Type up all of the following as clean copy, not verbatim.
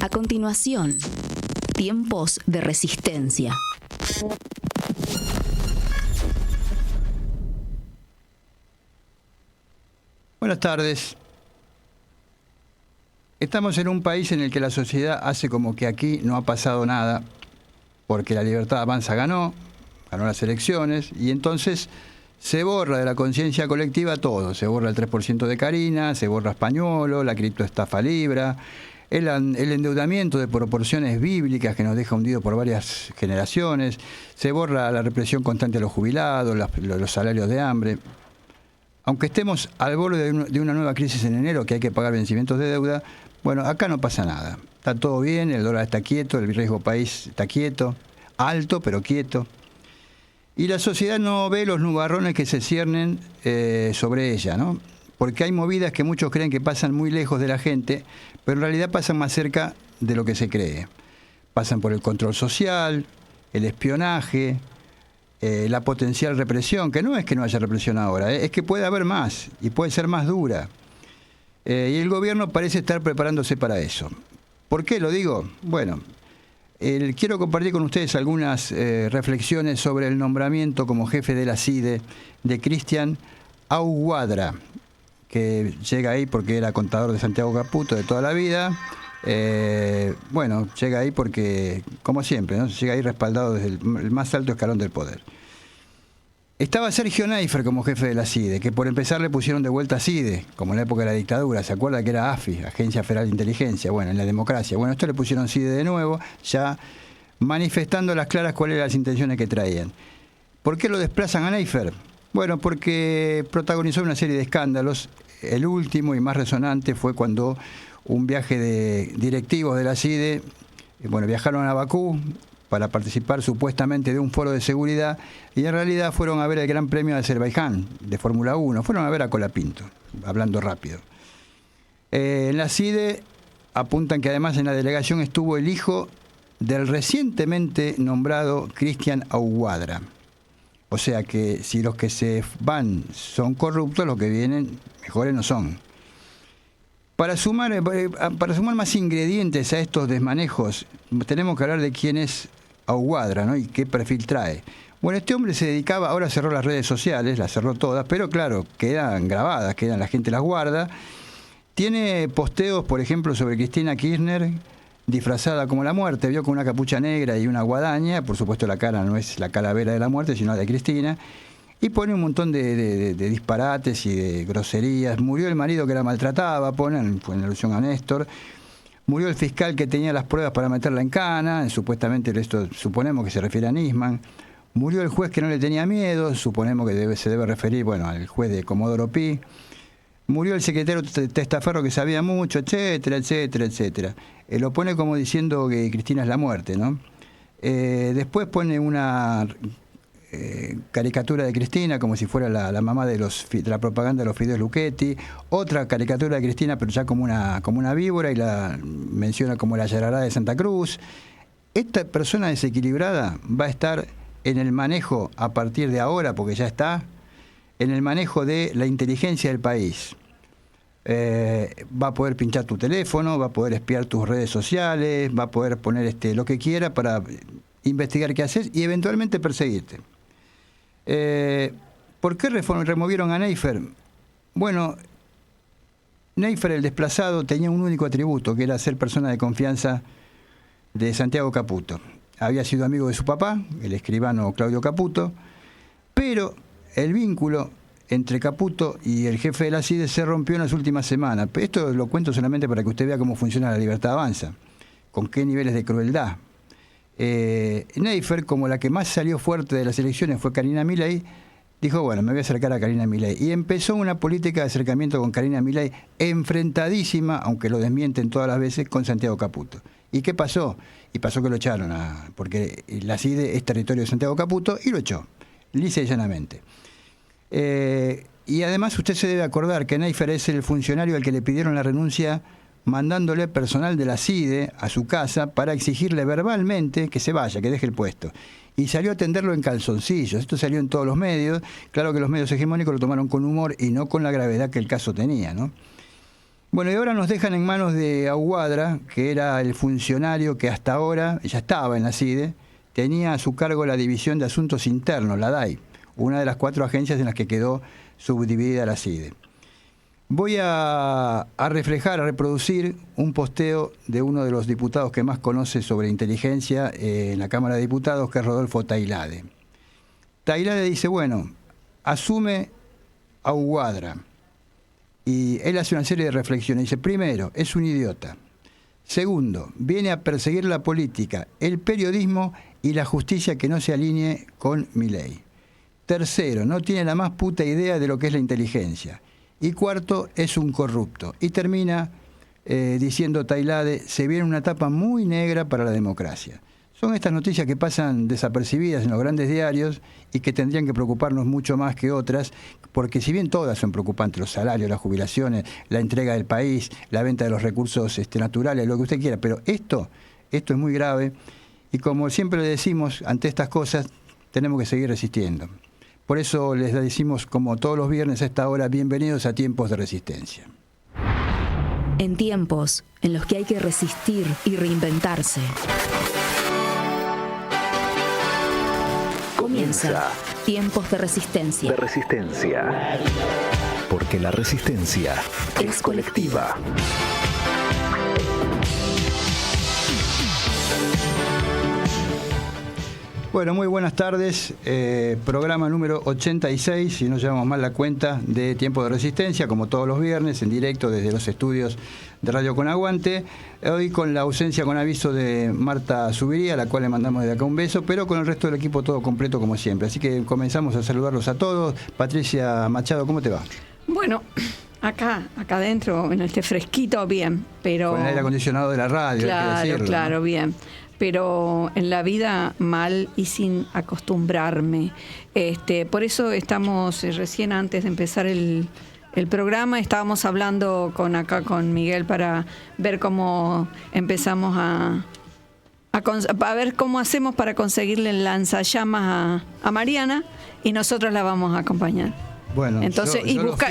A continuación, tiempos de resistencia. Buenas tardes. Estamos en un país en el que la sociedad hace como que aquí no ha pasado nada, porque la Libertad Avanza ganó las elecciones, y entonces se borra de la conciencia colectiva todo. Se borra el 3% de Carina, se borra Españolo, la criptoestafa Libra, el endeudamiento de proporciones bíblicas que nos deja hundidos por varias generaciones, se borra la represión constante a los jubilados, los salarios de hambre. Aunque estemos al borde de una nueva crisis en enero, que hay que pagar vencimientos de deuda, bueno, acá no pasa nada. Está todo bien, el dólar está quieto, el riesgo país está quieto, alto pero quieto. Y la sociedad no ve los nubarrones que se ciernen sobre ella, ¿no? Porque hay movidas que muchos creen que pasan muy lejos de la gente, pero en realidad pasan más cerca de lo que se cree. Pasan por el control social, el espionaje, la potencial represión, que no es que no haya represión ahora, es que puede haber más y puede ser más dura. Y el gobierno parece estar preparándose para eso. ¿Por qué lo digo? Bueno, quiero compartir con ustedes algunas reflexiones sobre el nombramiento como jefe de la CIDE de Cristian Aguadra, que llega ahí porque era contador de Santiago Caputo de toda la vida. Bueno, llega ahí porque, como siempre, ¿no? Llega ahí respaldado desde el más alto escalón del poder. Estaba Sergio Neifer como jefe de la CIDE, que por empezar le pusieron de vuelta a CIDE, como en la época de la dictadura. ¿Se acuerda que era AFI, Agencia Federal de Inteligencia? Bueno, en la democracia. Bueno, esto le pusieron CIDE de nuevo, ya manifestando a las claras cuáles eran las intenciones que traían. ¿Por qué lo desplazan a Neifer? Bueno, porque protagonizó una serie de escándalos. El último y más resonante fue cuando un viaje de directivos de la CIDE, viajaron a Bakú para participar supuestamente de un foro de seguridad, y en realidad fueron a ver el Gran Premio de Azerbaiyán de Fórmula 1, fueron a ver a Colapinto, hablando rápido. En la CIDE apuntan que además en la delegación estuvo el hijo del recientemente nombrado Cristian Aguadra. O sea que si los que se van son corruptos, los que vienen mejores no son. Para sumar más ingredientes a estos desmanejos, tenemos que hablar de quién es Aguadra, ¿no? Y qué perfil trae. Bueno, este hombre se dedicaba, ahora cerró las redes sociales, las cerró todas, pero claro, quedan grabadas, la gente las guarda. Tiene posteos, por ejemplo, sobre Cristina Kirchner, disfrazada como la muerte, vio con una capucha negra y una guadaña, por supuesto la cara no es la calavera de la muerte, sino la de Cristina, y pone un montón de disparates y de groserías. Murió el marido que la maltrataba, fue en alusión a Néstor. Murió el fiscal que tenía las pruebas para meterla en cana, supuestamente esto suponemos que se refiere a Nisman. Murió el juez que no le tenía miedo, suponemos que se debe referir, al juez de Comodoro Pi. Murió el secretario testaferro que sabía mucho, etcétera, etcétera, etcétera. Lo pone como diciendo que Cristina es la muerte, ¿no? Después pone una caricatura de Cristina como si fuera la mamá de la propaganda de los fideos Luchetti. Otra caricatura de Cristina, pero ya como una víbora, y la menciona como la Yarará de Santa Cruz. Esta persona desequilibrada va a estar en el manejo, a partir de ahora, porque ya está, en el manejo de la inteligencia del país. Va a poder pinchar tu teléfono, va a poder espiar tus redes sociales, va a poder poner lo que quiera para investigar qué haces y eventualmente perseguirte. ¿Por qué removieron a Neifer? Bueno, Neifer, el desplazado, tenía un único atributo, que era ser persona de confianza de Santiago Caputo. Había sido amigo de su papá, el escribano Claudio Caputo, pero el vínculo entre Caputo y el jefe de la CIDE se rompió en las últimas semanas. Esto lo cuento solamente para que usted vea cómo funciona la Libertad Avanza, con qué niveles de crueldad. Neifer, como la que más salió fuerte de las elecciones fue Carina Milei, dijo, me voy a acercar a Carina Milei. Y empezó una política de acercamiento con Carina Milei enfrentadísima, aunque lo desmienten todas las veces, con Santiago Caputo. ¿Y qué pasó? Y pasó que lo echaron, porque la CIDE es territorio de Santiago Caputo, y lo echó, lisa y llanamente. Y además usted se debe acordar que Neifer es el funcionario al que le pidieron la renuncia, mandándole personal de la CIDE a su casa para exigirle verbalmente que se vaya, que deje el puesto. Y salió a atenderlo en calzoncillos. Esto salió en todos los medios. Claro que los medios hegemónicos lo tomaron con humor y no con la gravedad que el caso tenía, ¿no? Bueno, y ahora nos dejan en manos de Aguadra, que era el funcionario que hasta ahora, ya estaba en la CIDE, tenía a su cargo la División de Asuntos Internos, la DAI, una de las 4 agencias en las que quedó subdividida la CIDE. Voy a reflejar, a reproducir un posteo de uno de los diputados que más conoce sobre inteligencia en la Cámara de Diputados, que es Rodolfo Tailade. Tailade dice, bueno, asume Aguadra. Y él hace una serie de reflexiones. Dice, primero, es un idiota. Segundo, viene a perseguir la política, el periodismo y la justicia que no se alinee con Milei. Tercero, no tiene la más puta idea de lo que es la inteligencia. Y cuarto, es un corrupto. Y termina diciendo Tailade, se viene una etapa muy negra para la democracia. Son estas noticias que pasan desapercibidas en los grandes diarios y que tendrían que preocuparnos mucho más que otras, porque si bien todas son preocupantes, los salarios, las jubilaciones, la entrega del país, la venta de los recursos naturales, lo que usted quiera, pero esto es muy grave y como siempre le decimos, ante estas cosas tenemos que seguir resistiendo. Por eso les decimos, como todos los viernes a esta hora, bienvenidos a Tiempos de Resistencia. En tiempos en los que hay que resistir y reinventarse. Comienza Tiempos de Resistencia. De Resistencia. Porque la resistencia es colectiva. Bueno, muy buenas tardes. Programa número 86, si no llevamos mal la cuenta, de Tiempo de Resistencia, como todos los viernes, en directo desde los estudios de Radio Con Aguante. Hoy con la ausencia con aviso de Marta Zubiría, a la cual le mandamos desde acá un beso, pero con el resto del equipo todo completo como siempre. Así que comenzamos a saludarlos a todos. Patricia Machado, ¿cómo te va? Bueno, acá adentro, en este fresquito, bien, pero... Con el aire acondicionado de la radio, claro, hay que decirlo, claro, ¿no? bien. Pero en la vida mal y sin acostumbrarme. Por eso estamos, recién antes de empezar el programa, estábamos hablando con Miguel para ver cómo empezamos a ver cómo hacemos para conseguirle el lanzallamas a Mariana, y nosotros la vamos a acompañar. Bueno, entonces,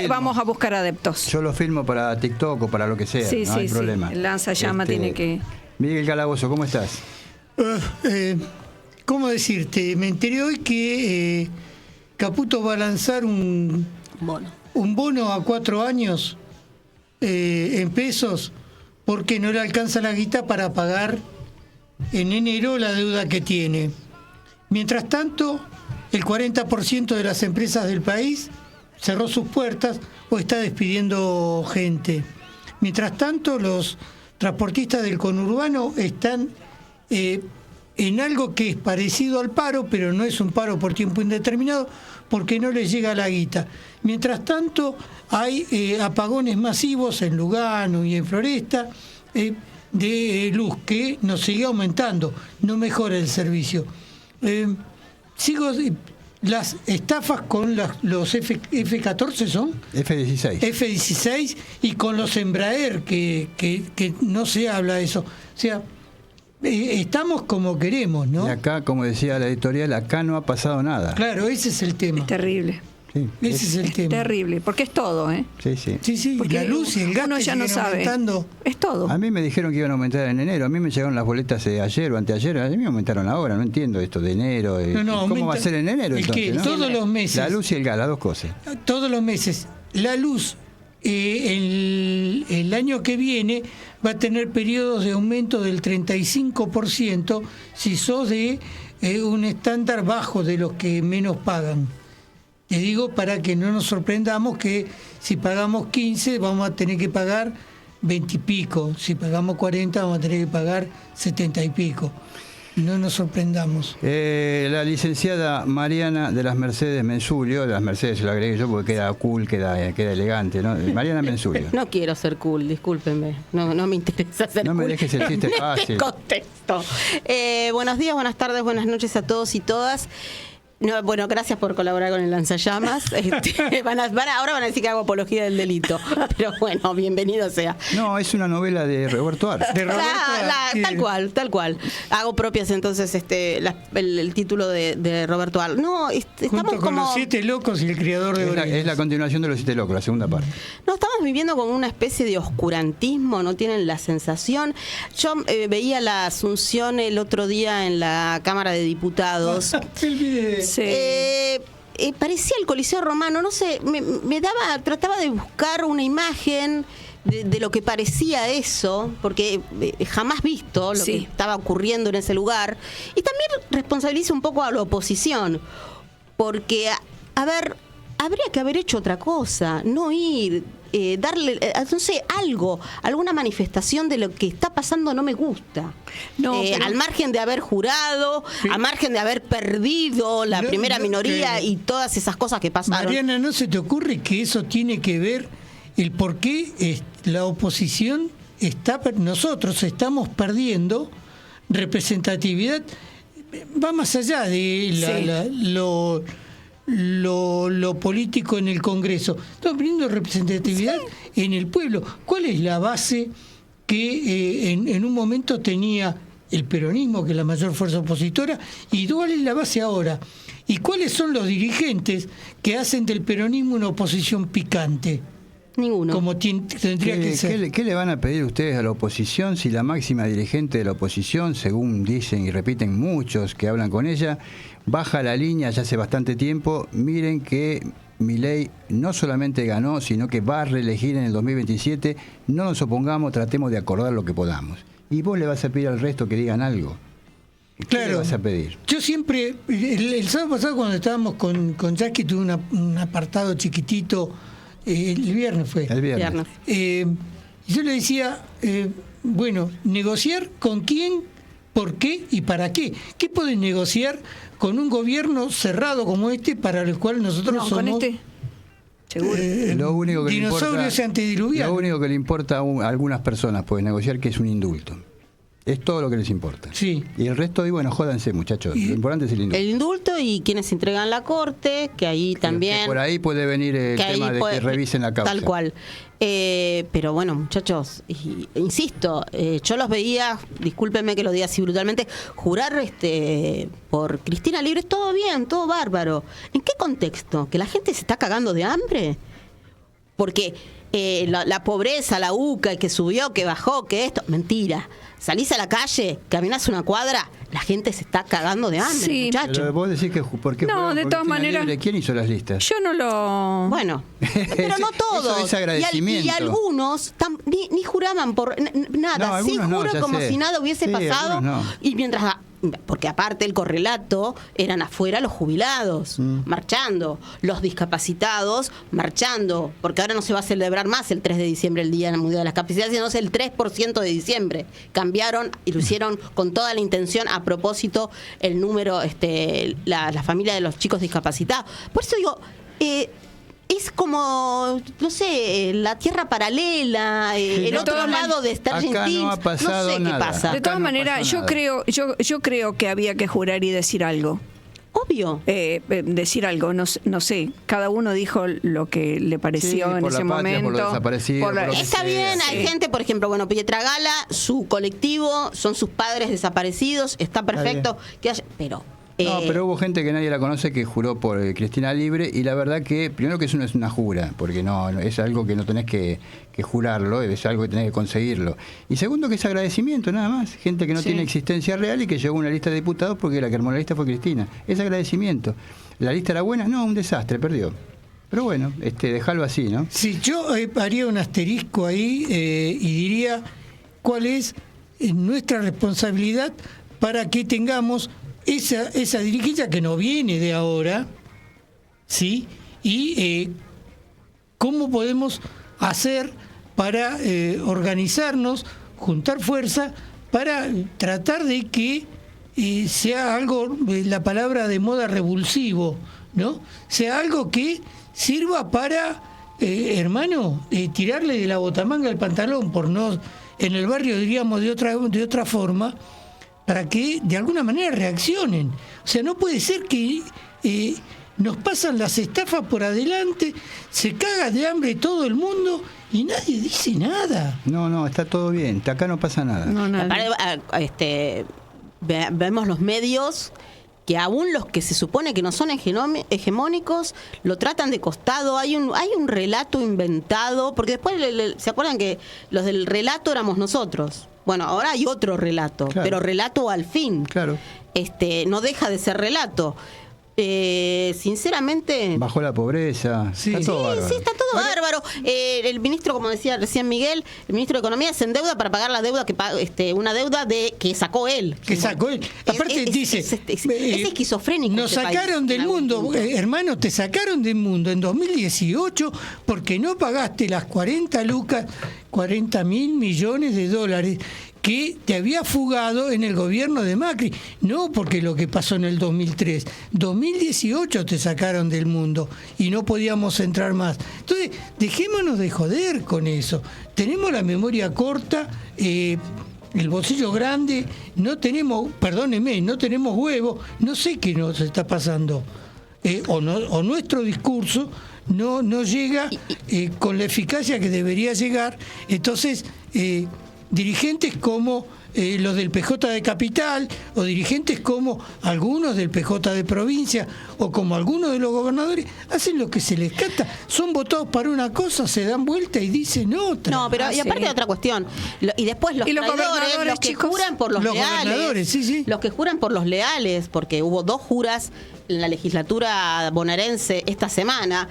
vamos a buscar adeptos. Yo lo filmo para TikTok o para lo que sea, sí, no hay problema. El lanzallama tiene que... Miguel Calabozo, ¿cómo estás? ¿Cómo decirte? Me enteré hoy que Caputo va a lanzar un bono a 4 años en pesos, porque no le alcanza la guita para pagar en enero la deuda que tiene. Mientras tanto, el 40% de las empresas del país cerró sus puertas o está despidiendo gente. Mientras tanto, los transportistas del conurbano están en algo que es parecido al paro, pero no es un paro por tiempo indeterminado, porque no les llega la guita. Mientras tanto, hay apagones masivos en Lugano y en Floresta de luz, que nos sigue aumentando, no mejora el servicio. Las estafas con los F-14 son F-16 y con los Embraer, que no se habla de eso. O sea, estamos como queremos, ¿no? Y acá, como decía la editorial, acá no ha pasado nada. Claro, ese es el tema. Es terrible. Sí, ese es el tema. Terrible, porque es todo, ¿eh? Sí. Porque la luz y el gas uno ya no sabe. Aumentando. Es todo. A mí me dijeron que iban a aumentar en enero. A mí me llegaron las boletas ayer o anteayer. A mí me aumentaron ahora. No entiendo esto de enero. ¿Cómo va a ser en enero entonces? ¿No? Todos los meses. La luz y el gas, las dos cosas. Todos los meses. La luz, el año que viene, va a tener periodos de aumento del 35% si sos de un estándar bajo de los que menos pagan. Te digo para que no nos sorprendamos que si pagamos 15 vamos a tener que pagar 20 y pico, si pagamos 40 vamos a tener que pagar 70 y pico. No nos sorprendamos. La licenciada Mariana de las Mercedes Mensulio, de las Mercedes se lo agregué yo porque queda cool, queda elegante, ¿no? Mariana Mensulio. No quiero ser cool, discúlpenme. No me interesa ser cool. No me dejes el chiste fácil. En este contexto. Buenos días, buenas tardes, buenas noches a todos y todas. No, bueno, gracias por colaborar con el lanzallamas. Ahora van a decir que hago apología del delito. Pero bueno, bienvenido sea. No, es una novela de Roberto Arlt. Tal cual. Hago propias entonces el título de Roberto Arlt. No, estamos junto con Los Siete Locos y el Criador de Orejas. Es la continuación de Los Siete Locos, la segunda parte. No, estamos viviendo como una especie de oscurantismo, ¿no tienen la sensación? Yo veía la Asunción el otro día en la Cámara de Diputados. Sí. Parecía el Coliseo Romano, no sé, trataba de buscar una imagen de lo que parecía eso, porque jamás visto lo que estaba ocurriendo en ese lugar. Y también responsabilizo un poco a la oposición, porque, a ver, habría que haber hecho otra cosa, no ir, darle, no sé, alguna manifestación de lo que está pasando no me gusta. No, al margen de haber jurado, al margen de haber perdido la primera minoría y todas esas cosas que pasaron. Mariana, ¿no se te ocurre que eso tiene que ver el por qué la oposición nosotros estamos perdiendo representatividad? Va más allá de lo político en el Congreso. Estamos perdiendo representatividad en el pueblo. ¿Cuál es la base que en un momento tenía el peronismo, que es la mayor fuerza opositora, y cuál es la base ahora? ¿Y cuáles son los dirigentes que hacen del peronismo una oposición picante? Ninguno. Como tendría que ser. ¿Qué le van a pedir ustedes a la oposición si la máxima dirigente de la oposición, según dicen y repiten muchos que hablan con ella, baja la línea ya hace bastante tiempo? Miren que Milei no solamente ganó, sino que va a reelegir en el 2027. No nos opongamos, tratemos de acordar lo que podamos. Y vos le vas a pedir al resto que digan algo. ¿Qué le vas a pedir? Yo siempre, el sábado pasado cuando estábamos con Jackie, tuve un apartado chiquitito. El viernes fue. El viernes. Yo le decía, bueno, negociar con quién, por qué y para qué. ¿Qué pueden negociar con un gobierno cerrado como este, para el cual nosotros somos... con este, seguro. Lo único que dinosaurios antediluvianos. Lo único que le importa a algunas personas puede negociar, que es un indulto. Es todo lo que les importa. Sí. Y el resto, y bueno, jódanse, muchachos. Lo importante es el indulto. El indulto y quienes entregan la corte, que ahí también... Que por ahí puede venir el tema de que revisen la causa. Tal cual. Pero bueno, muchachos, insisto, yo los veía, discúlpenme que lo diga así brutalmente, jurar por Cristina Libre, todo bien, todo bárbaro. ¿En qué contexto? ¿Que la gente se está cagando de hambre? Porque la pobreza, la UCA, que subió, que bajó, que esto, mentira. Salís a la calle, caminás una cuadra, la gente se está cagando de hambre, muchachos. Pero vos decís que ¿por qué? No, de todas maneras. ¿Quién hizo las listas? Yo no lo... Bueno, pero no todos. Eso es agradecimiento. Y algunos ni juraban por nada. No, sí juro no, como sé. si nada hubiese pasado. No. Y mientras... Porque aparte el correlato eran afuera los jubilados marchando, los discapacitados marchando, porque ahora no se va a celebrar más el 3 de diciembre el Día Mundial de las Discapacidades, sino es el 3% de diciembre. Cambiaron y lo hicieron con toda la intención, a propósito el número, la familia de los chicos discapacitados. Por eso digo, es como, no sé, la tierra paralela, el otro lado de Stranger Things, no ha pasado no sé nada. qué pasa. De todas maneras, yo creo que había que jurar y decir algo. Obvio. Decir algo, no sé, cada uno dijo lo que le pareció en ese momento. Por lo desaparecido, por lo que está bien, hay gente, por ejemplo, Pietragala, su colectivo, son sus padres desaparecidos, está perfecto, pero... No, pero hubo gente que nadie la conoce que juró por Cristina Libre, y la verdad que, primero que eso no es una jura, porque no es algo que no tenés que jurarlo, es algo que tenés que conseguirlo. Y segundo que es agradecimiento, nada más. Gente que no tiene existencia real y que llegó a una lista de diputados porque la que armó la lista fue Cristina. Es agradecimiento. ¿La lista era buena? No, un desastre, perdió. Pero bueno, dejarlo así, ¿no? Sí, yo haría un asterisco ahí y diría cuál es nuestra responsabilidad para que tengamos esa dirigencia que no viene de ahora, ¿sí? Y cómo podemos hacer para organizarnos, juntar fuerza, para tratar de que sea algo, la palabra de moda, revulsivo, ¿no? Sea algo que sirva para, tirarle de la botamanga al pantalón, por no, en el barrio diríamos de otra forma, para que de alguna manera reaccionen. O sea, no puede ser que nos pasan las estafas por adelante, se caga de hambre todo el mundo y nadie dice nada. No, está todo bien, acá no pasa nada. Vemos los medios que aún los que se supone que no son hegemónicos lo tratan de costado. Hay un relato inventado, porque después se acuerdan que los del relato éramos nosotros. Bueno, ahora hay otro relato, claro, pero relato al fin. Claro. No deja de ser relato. Sinceramente, bajó la pobreza. Sí, está todo bárbaro. Sí, está todo bárbaro. El ministro, como decía recién Miguel, el ministro de Economía se endeuda para pagar la deuda una deuda que sacó él. Aparte dice, es esquizofrénico. Nos sacaron del mundo, hermano, te sacaron del mundo en 2018 porque no pagaste las 40 mil millones de dólares que te había fugado en el gobierno de Macri, no porque lo que pasó en el 2003, 2018 te sacaron del mundo y no podíamos entrar más. Entonces, dejémonos de joder con eso. Tenemos la memoria corta, el bolsillo grande, no tenemos huevo, no sé qué nos está pasando. O nuestro discurso no llega con la eficacia que debería llegar. Entonces, dirigentes como los del PJ de Capital, o dirigentes como algunos del PJ de provincia, o como algunos de los gobernadores, hacen lo que se les canta. Son votados para una cosa, se dan vuelta y dicen otra. No, pero y aparte de otra cuestión. Y después los traidores, los que juran por los leales. Sí. Los que juran por los leales, porque hubo 2 juras en la legislatura bonaerense esta semana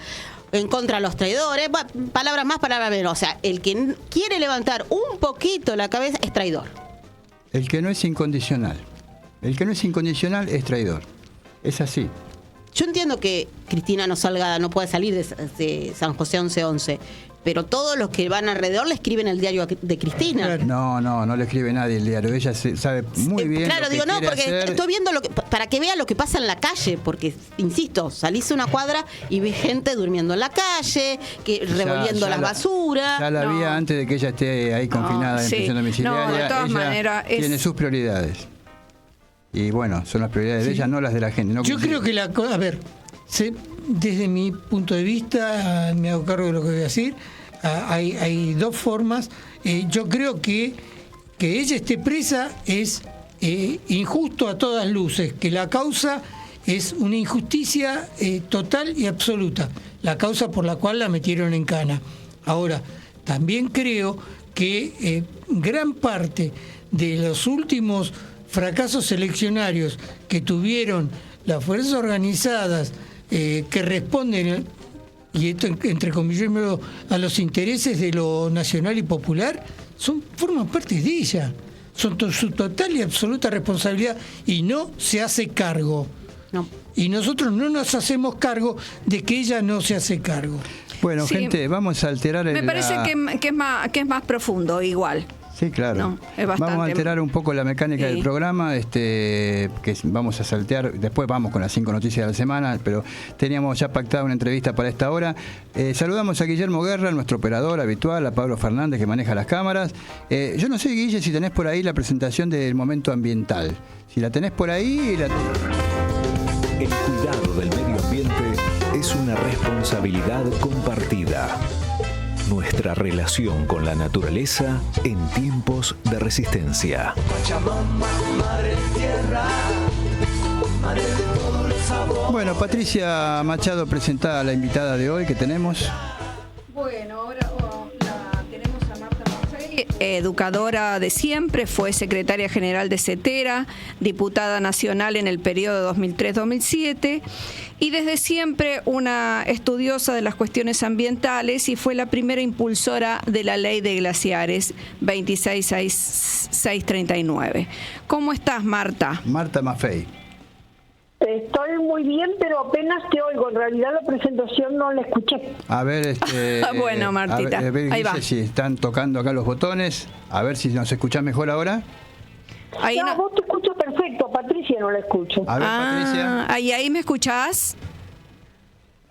en contra de los traidores, palabras más, palabras menos. O sea, el que quiere levantar un poquito la cabeza es traidor. El que no es incondicional. El que no es incondicional es traidor. Es así. Yo entiendo que Cristina no puede salir de San José 1111, pero todos los que van alrededor le escriben el diario de Cristina. No le escribe nadie el diario. Ella sabe muy bien. Claro, lo que porque hacer. Estoy viendo para que vea lo que pasa en la calle, porque, insisto, salís a una cuadra y ves gente durmiendo en la calle, revolviendo las basuras. Ya la había antes de que ella esté ahí confinada en prisión domiciliaria. No, de todas maneras. Tiene sus prioridades. Y bueno, son las prioridades de ella, no las de la gente. Yo creo que desde mi punto de vista, me hago cargo de lo que voy a decir. Hay 2 formas. Yo creo que ella esté presa es injusto a todas luces, que la causa es una injusticia total y absoluta, la causa por la cual la metieron en cana. Ahora, también creo que gran parte de los últimos fracasos eleccionarios que tuvieron las fuerzas organizadas que responden, y esto entre comillas, a los intereses de lo nacional y popular, forman parte de ella. Son su total y absoluta responsabilidad y no se hace cargo. No. Y nosotros no nos hacemos cargo de que ella no se hace cargo. Bueno, gente, vamos a alterar Me parece que es más profundo igual. Sí, claro. No, es bastante. Vamos a alterar un poco la mecánica del programa, que vamos a saltear, después vamos con las 5 noticias de la semana, pero teníamos ya pactada una entrevista para esta hora. Saludamos a Guillermo Guerra, nuestro operador habitual, a Pablo Fernández, que maneja las cámaras. Yo no sé, Guille, si tenés por ahí la presentación del momento ambiental. Si la tenés por ahí... El cuidado del medio ambiente es una responsabilidad compartida. Nuestra relación con la naturaleza en tiempos de resistencia. Bueno, Patricia Machado presentada, la invitada de hoy que tenemos. Bueno, ahora la tenemos a Marta Maffei, educadora de siempre, fue secretaria general de CETERA, diputada nacional en el periodo 2003-2007 y desde siempre una estudiosa de las cuestiones ambientales, y fue la primera impulsora de la ley de glaciares 26639. ¿Cómo estás, Marta? Marta Maffei. Estoy muy bien, pero apenas te oigo. En realidad la presentación no la escuché. A ver, bueno, Martita, ahí va. Si están tocando acá los botones, a ver si nos escuchás mejor ahora. Ahí no, vos te escucho perfecto, Patricia no la escucho. A ver, Patricia. ¿Ahí me escuchás?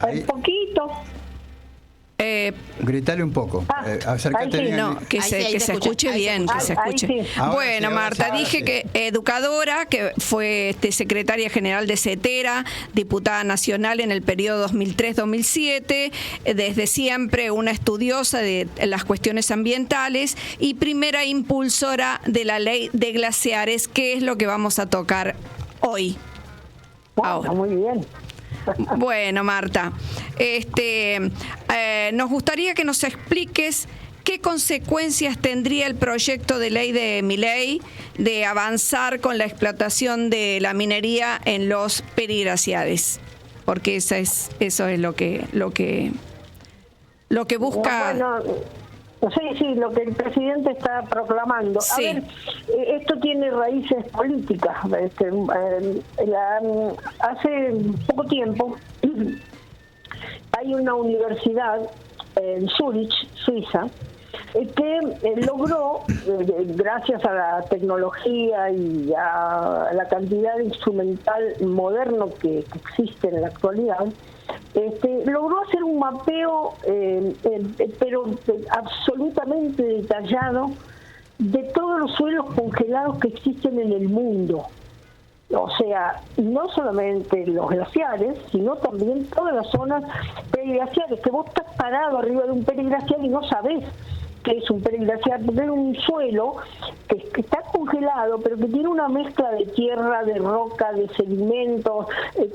Un poquito. Gritale un poco. Acércate bien. No, que se escuche bien, que se escuche. Sí. Bueno, Marta, dije que educadora, que fue secretaria general de CETERA, diputada nacional en el periodo 2003-2007, desde siempre una estudiosa de las cuestiones ambientales y primera impulsora de la ley de glaciares, que es lo que vamos a tocar hoy. Bueno, muy bien. Bueno, Marta, nos gustaría que nos expliques qué consecuencias tendría el proyecto de ley de Milei de avanzar con la explotación de la minería en los periglaciares, porque eso es lo que busca. Bueno, sí, lo que el presidente está proclamando. Sí. A ver, esto tiene raíces políticas. Hace poco tiempo hay una universidad en Zurich, Suiza, que logró, gracias a la tecnología y a la cantidad de instrumental moderno que existe en la actualidad, logró hacer un mapeo, pero absolutamente detallado, de todos los suelos congelados que existen en el mundo. O sea, no solamente los glaciares, sino también todas las zonas periglaciares, que vos estás parado arriba de un periglaciar y no sabés que es un periglaciar, porque es un suelo que está congelado, pero que tiene una mezcla de tierra, de roca, de sedimentos,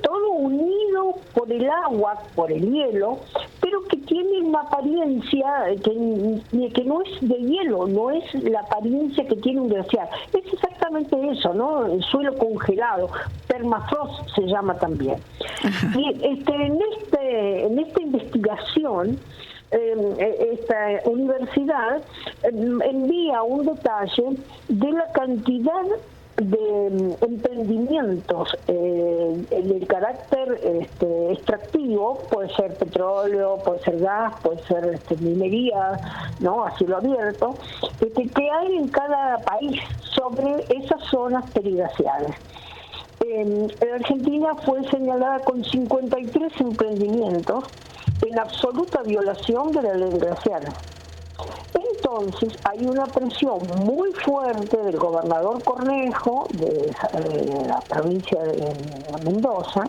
todo unido por el agua, por el hielo, pero que tiene una apariencia que no es de hielo, no es la apariencia que tiene un glaciar. Es exactamente eso, ¿no? El suelo congelado, permafrost se llama también. Ajá. Y en esta investigación, esta universidad envía un detalle de la cantidad de emprendimientos del carácter extractivo, puede ser petróleo, puede ser gas, puede ser minería, ¿no?, a cielo abierto, que hay en cada país sobre esas zonas periglaciares. En Argentina fue señalada con 53 emprendimientos en absoluta violación de la ley glacial. Entonces hay una presión muy fuerte del gobernador Cornejo de la provincia de Mendoza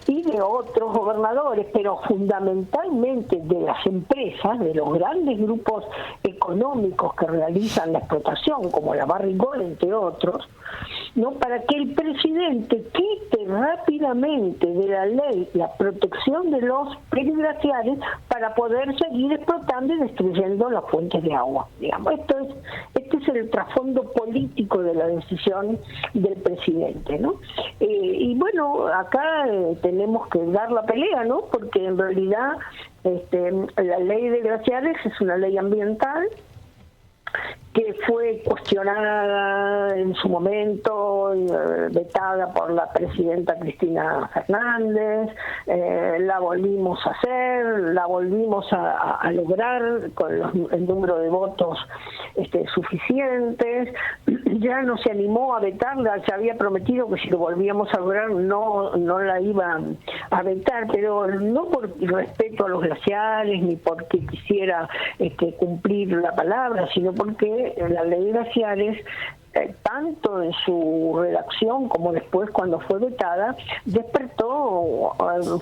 y de otros gobernadores, pero fundamentalmente de las empresas, de los grandes grupos económicos que realizan la explotación, como la Barrick, entre otros, ¿no?, para que el presidente quite rápidamente de la ley la protección de los periglaciares para poder seguir explotando y destruyendo las fuentes de agua. Digamos, este es el trasfondo político de la decisión del presidente, ¿no? Y bueno, acá tenemos que dar la pelea, ¿no? Porque en realidad la ley de glaciares es una ley ambiental que fue cuestionada en su momento, vetada por la presidenta Cristina Fernández, la volvimos a hacer, la volvimos a lograr con el número de votos suficientes. Ya no se animó a vetarla, se había prometido que si lo volvíamos a lograr no la iba a vetar, pero no por respeto a los glaciares ni porque quisiera cumplir la palabra, sino porque la ley de glaciares, tanto en su redacción como después cuando fue vetada, despertó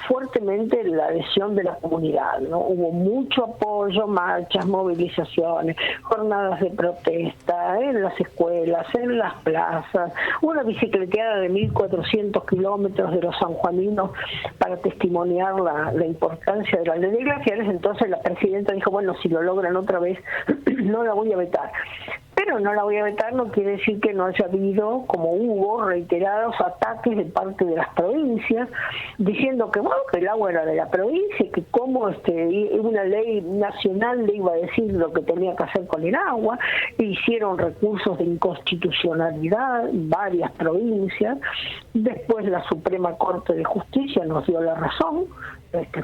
fuertemente la adhesión de la comunidad, ¿no? Hubo mucho apoyo, marchas, movilizaciones, jornadas de protesta en las escuelas, en las plazas, una bicicleteada de 1.400 kilómetros de los sanjuaninos para testimoniar la importancia de la ley de glaciares. Entonces la presidenta dijo, bueno, si lo logran otra vez, no la voy a vetar. Pero no la voy a vetar no quiere decir que no haya habido, como hubo, reiterados ataques de parte de las provincias, diciendo que, bueno, que el agua era de la provincia, que cómo una ley nacional le iba a decir lo que tenía que hacer con el agua. Hicieron recursos de inconstitucionalidad varias provincias. Después la Suprema Corte de Justicia nos dio la razón,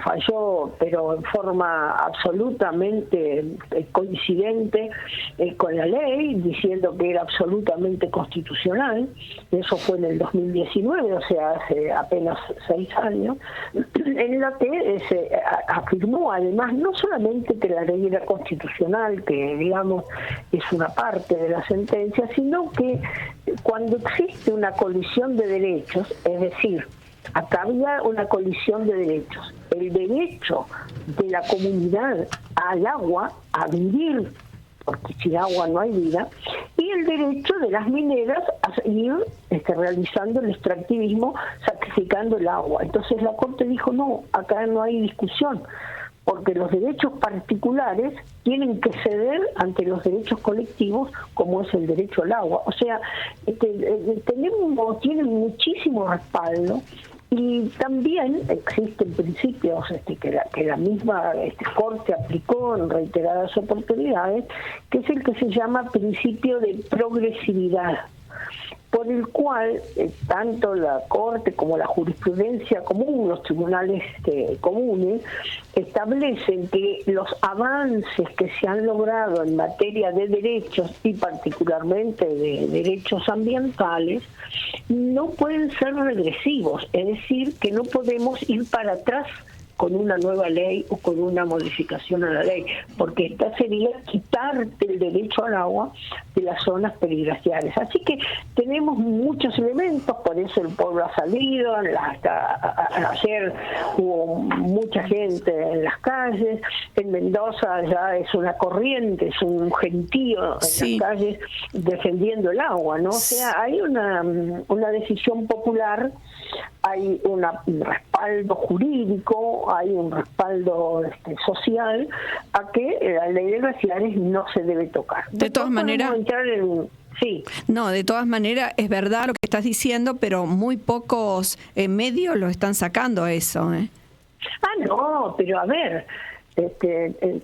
falló, pero en forma absolutamente coincidente con la ley, diciendo que era absolutamente constitucional. Eso fue en el 2019, o sea, hace apenas 6 años. en la que se afirmó además no solamente que la ley era constitucional, que digamos es una parte de la sentencia, sino que cuando existe una colisión de derechos, es decir, acá había una colisión de derechos, el derecho de la comunidad al agua, a vivir, porque sin agua no hay vida, y el derecho de las mineras a seguir realizando el extractivismo, sacrificando el agua. Entonces la Corte dijo, no, acá no hay discusión, porque los derechos particulares tienen que ceder ante los derechos colectivos, como es el derecho al agua. O sea, tienen muchísimo respaldo. Y también existen principios que la misma Corte aplicó en reiteradas oportunidades, que es el que se llama principio de progresividad, por el cual tanto la Corte como la jurisprudencia común, los tribunales comunes, establecen que los avances que se han logrado en materia de derechos y particularmente de derechos ambientales no pueden ser regresivos, es decir, que no podemos ir para atrás con una nueva ley o con una modificación a la ley, porque esta sería quitarte el derecho al agua de las zonas periglaciares. Así que tenemos muchos elementos, por eso el pueblo ha salido, hasta ayer hubo mucha gente en las calles, en Mendoza ya es una corriente, es un gentío en las calles defendiendo el agua, ¿no? O sea, hay una decisión popular, hay un respaldo jurídico, hay un respaldo social a que la ley de glaciares no se debe tocar. De todas maneras, no, de todas maneras es verdad lo que estás diciendo, pero muy pocos medios lo están sacando a eso. No, pero a ver,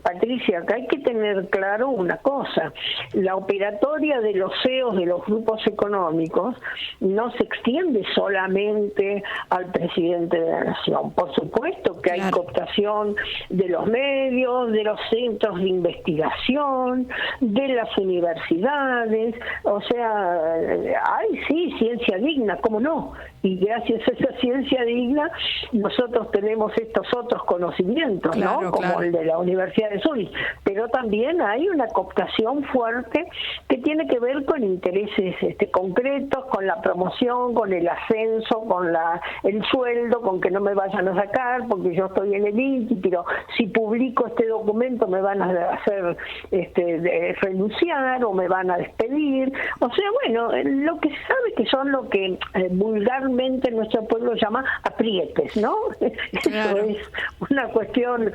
Patricia, acá hay que tener claro una cosa: la operatoria de los CEOs de los grupos económicos no se extiende solamente al presidente de la nación. Por supuesto que hay cooptación de los medios, de los centros de investigación, de las universidades, o sea, hay ciencia digna, ¿cómo no? Y gracias a esa ciencia digna nosotros tenemos estos otros conocimientos, ¿no? Como el de la Universidad de Zurich, pero también hay una cooptación fuerte que tiene que ver con intereses concretos, con la promoción, con el ascenso, con el sueldo, con que no me vayan a sacar porque yo estoy en el INTI, pero si publico este documento me van a hacer renunciar o me van a despedir. O sea, bueno, lo que se sabe que son lo que vulgarmente nuestro pueblo llama aprietes, ¿no? Eso es una cuestión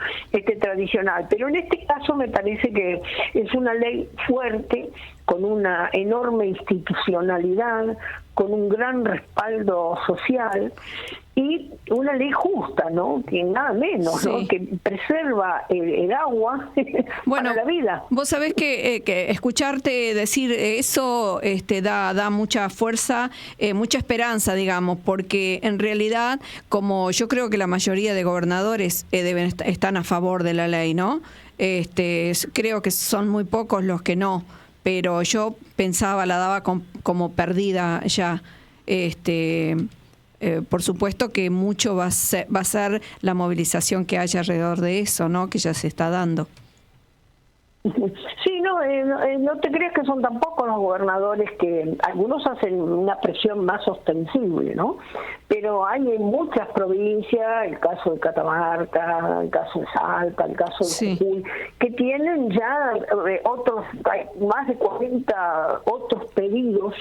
tradicional, pero en este caso me parece que es una ley fuerte, con una enorme institucionalidad, con un gran respaldo social y una ley justa, ¿no? Que nada menos, ¿no? Que preserva el agua para la vida. Vos sabés que escucharte decir eso da mucha fuerza, mucha esperanza, digamos, porque en realidad, como yo creo que la mayoría de gobernadores están a favor de la ley, ¿no? Creo que son muy pocos los que no, pero yo pensaba, la daba como perdida ya. Por supuesto que mucho va a ser la movilización que haya alrededor de eso, ¿no? Que ya se está dando. Sí, no te creas que son tampoco los gobernadores, que algunos hacen una presión más ostensible, ¿no? Pero hay en muchas provincias, el caso de Catamarca, el caso de Salta, el caso de Jujuy, que tienen ya más de 40 otros pedidos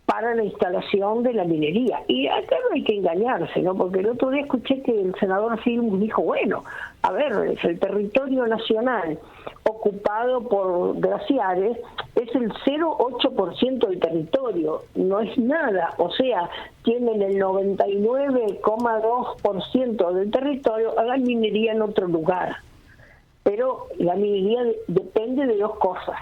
para la instalación de la minería. Y acá no hay que engañarse, ¿no? Porque el otro día escuché que el senador Filmus dijo, bueno, a ver, es el territorio nacional ocupado por glaciares, es el 0,8% del territorio, no es nada. O sea, tienen el 99,2% del territorio, hagan minería en otro lugar. Pero la minería depende de dos cosas: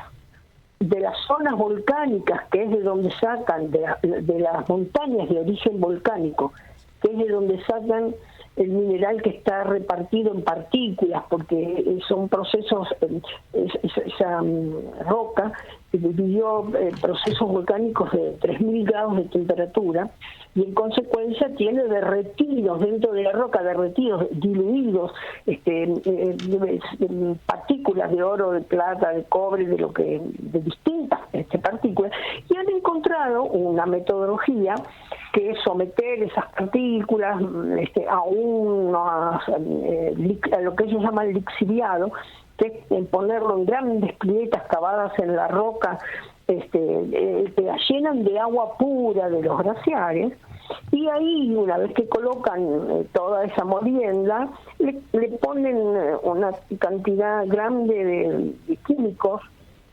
de las zonas volcánicas, que es de donde sacan, de las montañas de origen volcánico, que es de donde sacan el mineral que está repartido en partículas, porque son procesos, esa roca vivió procesos volcánicos de 3.000 grados de temperatura y en consecuencia tiene derretidos dentro de la roca, derretidos, diluidos, partículas de oro, de plata, de cobre, de distintas partículas, y han encontrado una metodología que es someter esas partículas a lo que ellos llaman lixiviado, que es ponerlo en grandes piletas cavadas en la roca, que la llenan de agua pura de los glaciares, y ahí, una vez que colocan toda esa molienda, le ponen una cantidad grande de químicos,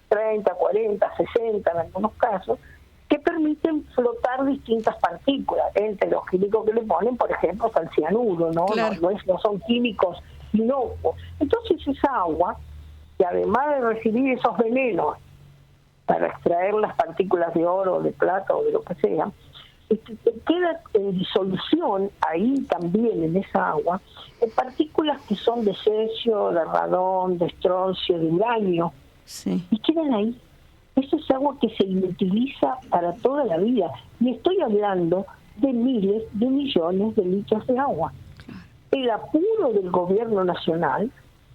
30, 40, 60 en algunos casos, que permiten flotar distintas partículas. Entre los químicos que le ponen, por ejemplo, está el cianuro, ¿no? Claro. No son químicos inocuos. Entonces esa agua, que además de recibir esos venenos para extraer las partículas de oro, de plata o de lo que sea, queda en disolución ahí también en esa agua, en partículas que son de cesio, de radón, de estroncio, de uranio, sí, y quedan ahí. Eso es agua que se inutiliza para toda la vida. Y estoy hablando de miles de millones de litros de agua. El apuro del gobierno nacional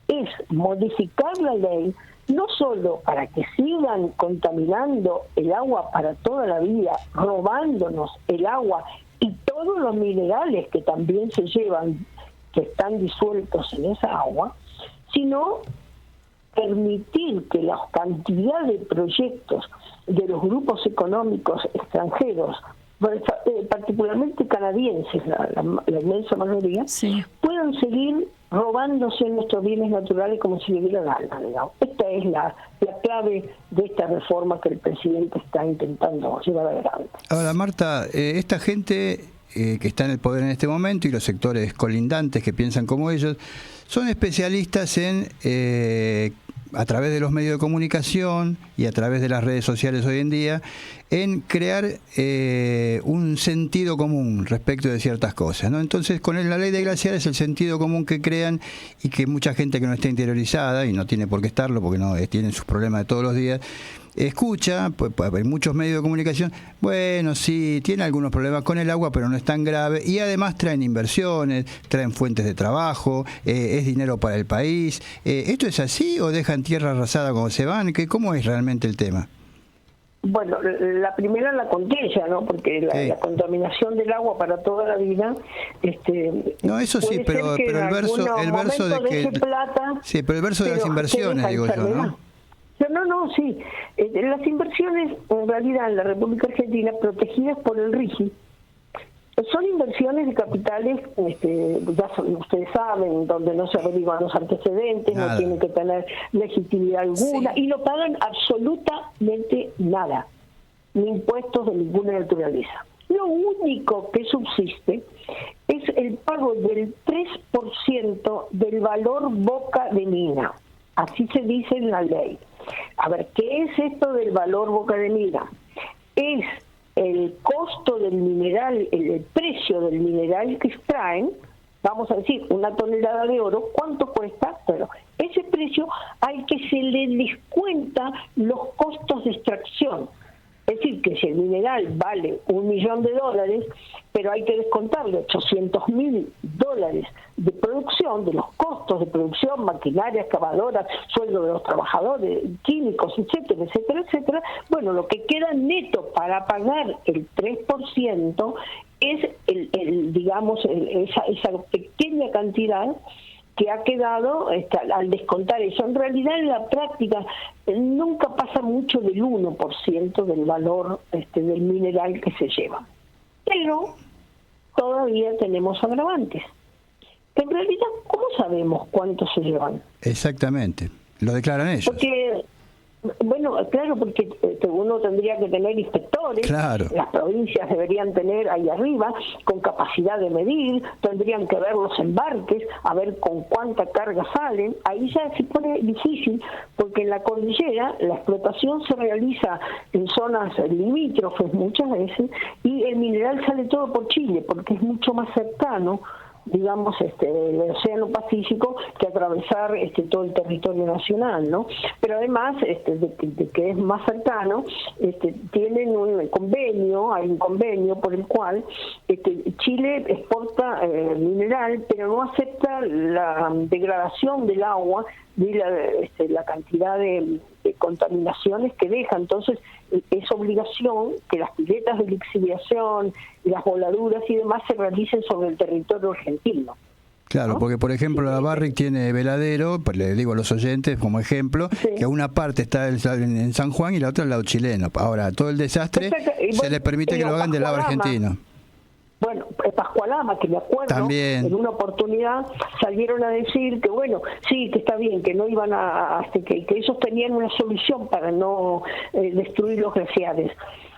es modificar la ley, no solo para que sigan contaminando el agua para toda la vida, robándonos el agua y todos los minerales que también se llevan, que están disueltos en esa agua, sino permitir que la cantidad de proyectos de los grupos económicos extranjeros, particularmente canadienses, la inmensa mayoría, sí, puedan seguir robándose nuestros bienes naturales como si le dieran gana, digamos. Esta es la clave de esta reforma que el presidente está intentando llevar adelante. Ahora, Marta, esta gente que está en el poder en este momento y los sectores colindantes que piensan como ellos, son especialistas en a través de los medios de comunicación y a través de las redes sociales hoy en día, en crear un sentido común respecto de ciertas cosas, ¿no? Entonces, con la ley de glaciares, el sentido común que crean, y que mucha gente que no está interiorizada, y no tiene por qué estarlo, porque no tienen sus problemas de todos los días, escucha, pues hay muchos medios de comunicación, bueno, sí, tiene algunos problemas con el agua, pero no es tan grave, y además traen inversiones, traen fuentes de trabajo, es dinero para el país. ¿Esto es así o dejan tierra arrasada cuando se van? ¿Cómo es realmente el tema? Bueno, la primera la contienda, ¿no? Porque la contaminación del agua para toda la vida, no, eso sí, pero el verso de que plata, sí, pero el verso de las inversiones, digo yo, ¿no? No, sí. Las inversiones, en realidad, en la República Argentina, protegidas por el RIGI, son inversiones de capitales, ustedes saben, donde no se averiguan los antecedentes, nada, no tienen que tener legitimidad alguna, sí, y no pagan absolutamente nada, ni impuestos de ninguna naturaleza. Lo único que subsiste es el pago del 3% del valor boca de mina. Así se dice en la ley. A ver, ¿qué es esto del valor boca de mina? Es el costo del mineral, el precio del mineral que extraen, vamos a decir, una tonelada de oro, ¿cuánto cuesta? Bueno, ese precio al que se le descuenta los costos de extracción. Es decir, que si el mineral vale $1.000.000, pero hay que descontarle $800.000 de producción, de los costos de producción, maquinaria, excavadoras, sueldo de los trabajadores, químicos, etcétera, etcétera, etcétera. Bueno, lo que queda neto para pagar el 3% es esa pequeña cantidad que ha quedado al descontar eso. En realidad, en la práctica, nunca pasa mucho del 1% del valor del mineral que se lleva. Pero todavía tenemos agravantes. En realidad, ¿cómo sabemos cuánto se llevan? Exactamente, lo declaran ellos. Porque, bueno, claro, porque uno tendría que tener inspectores, claro, las provincias deberían tener ahí arriba, con capacidad de medir, tendrían que ver los embarques, a ver con cuánta carga salen. Ahí ya se pone difícil, porque en la cordillera la explotación se realiza en zonas limítrofes muchas veces, y el mineral sale todo por Chile, porque es mucho más cercano, digamos, el Océano Pacífico que atravesar todo el territorio nacional, ¿no? Pero además, de que es más cercano, tienen un convenio, hay un convenio por el cual Chile exporta mineral, pero no acepta la degradación del agua de la cantidad de contaminaciones que deja. Entonces es obligación que las piletas de lixiviación, las voladuras y demás se realicen sobre el territorio argentino. Claro, ¿no? Porque por ejemplo la Barrick tiene Veladero, pues le digo a los oyentes como ejemplo, sí, que una parte está en San Juan y la otra en el lado chileno. Ahora, todo el desastre se les permite que lo hagan del lado argentino. Bueno, Pascualama, que me acuerdo, también en una oportunidad salieron a decir que bueno, sí, que está bien, que no iban que ellos tenían una solución para no destruir los glaciares.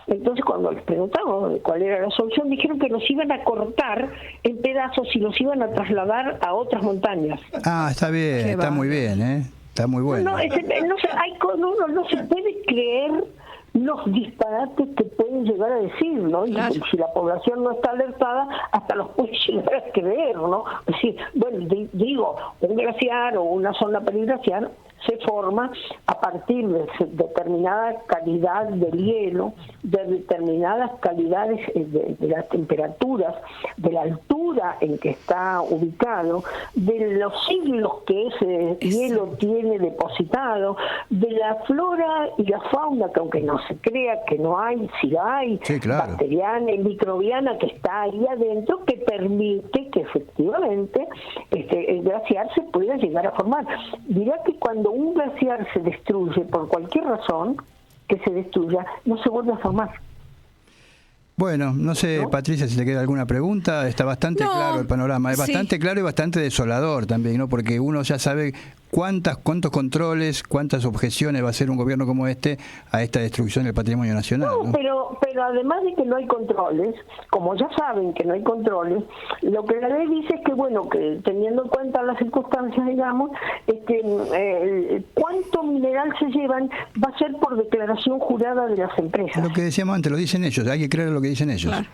Entonces cuando les preguntamos cuál era la solución, dijeron que los iban a cortar en pedazos y los iban a trasladar a otras montañas. Ah, está bien, está muy bien, está muy bueno. No se puede creer los disparates que pueden llegar a decir, ¿no? Claro. Y si la población no está alertada, hasta los puede llegar a creer, ¿no? Es decir, bueno, digo, un glaciar o una zona periglaciar se forma a partir de determinada calidad del hielo, de determinadas calidades de las temperaturas, de la altura en que está ubicado, de los siglos que ese hielo tiene depositado, de la flora y la fauna, que aunque no se crea que no hay, sí hay, sí, claro, bacteriana y microbiana que está ahí adentro, que permite que efectivamente el glaciar se pueda llegar a formar. Dirá que cuando un glaciar se destruye por cualquier razón que se destruya, no se vuelve a formar. Bueno, no sé, ¿no? Patricia, si te queda alguna pregunta. Está bastante claro el panorama, es bastante claro y bastante desolador también, ¿no? Porque uno ya sabe cuántos controles, cuántas objeciones va a hacer un gobierno como este a esta destrucción del patrimonio nacional, ¿no? Pero además de que no hay controles, como ya saben que no hay controles, lo que la ley dice es que, bueno, que teniendo en cuenta las circunstancias, digamos, cuánto mineral se llevan va a ser por declaración jurada de las empresas. Lo que decíamos antes, lo dicen ellos, hay que creer lo que dicen ellos. Claro.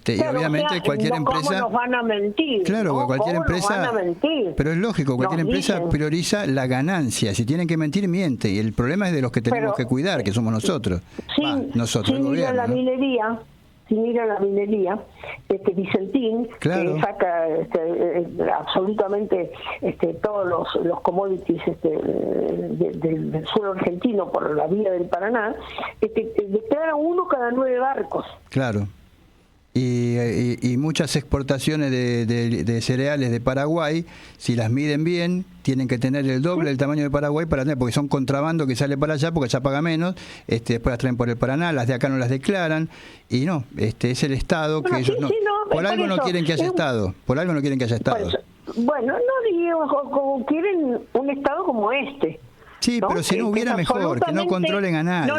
Claro, y obviamente cualquier empresa, ¿cómo nos van a mentir? Claro, ¿no? cualquier empresa, pero es lógico, cualquier empresa prioriza la ganancia. Si tienen que mentir, miente, y el problema es de los que tenemos que cuidar, que somos nosotros. Nosotros, el gobierno, la minería, sin ir a la minería, Vicentín, claro, que saca absolutamente todos los commodities del suelo argentino por la vía del Paraná, declara 1 cada 9 barcos. Claro. Y muchas exportaciones de cereales de Paraguay, si las miden bien, tienen que tener el doble del tamaño de Paraguay para tener, porque son contrabando que sale para allá, porque allá paga menos, después las traen por el Paraná, las de acá no las declaran, y no, es el Estado que ellos por algo no quieren que haya Estado, por algo no quieren que haya Estado. Bueno, no digo, como quieren un Estado como este. Sí, ¿no? Pero si no hubiera mejor, que no controlen a nadie.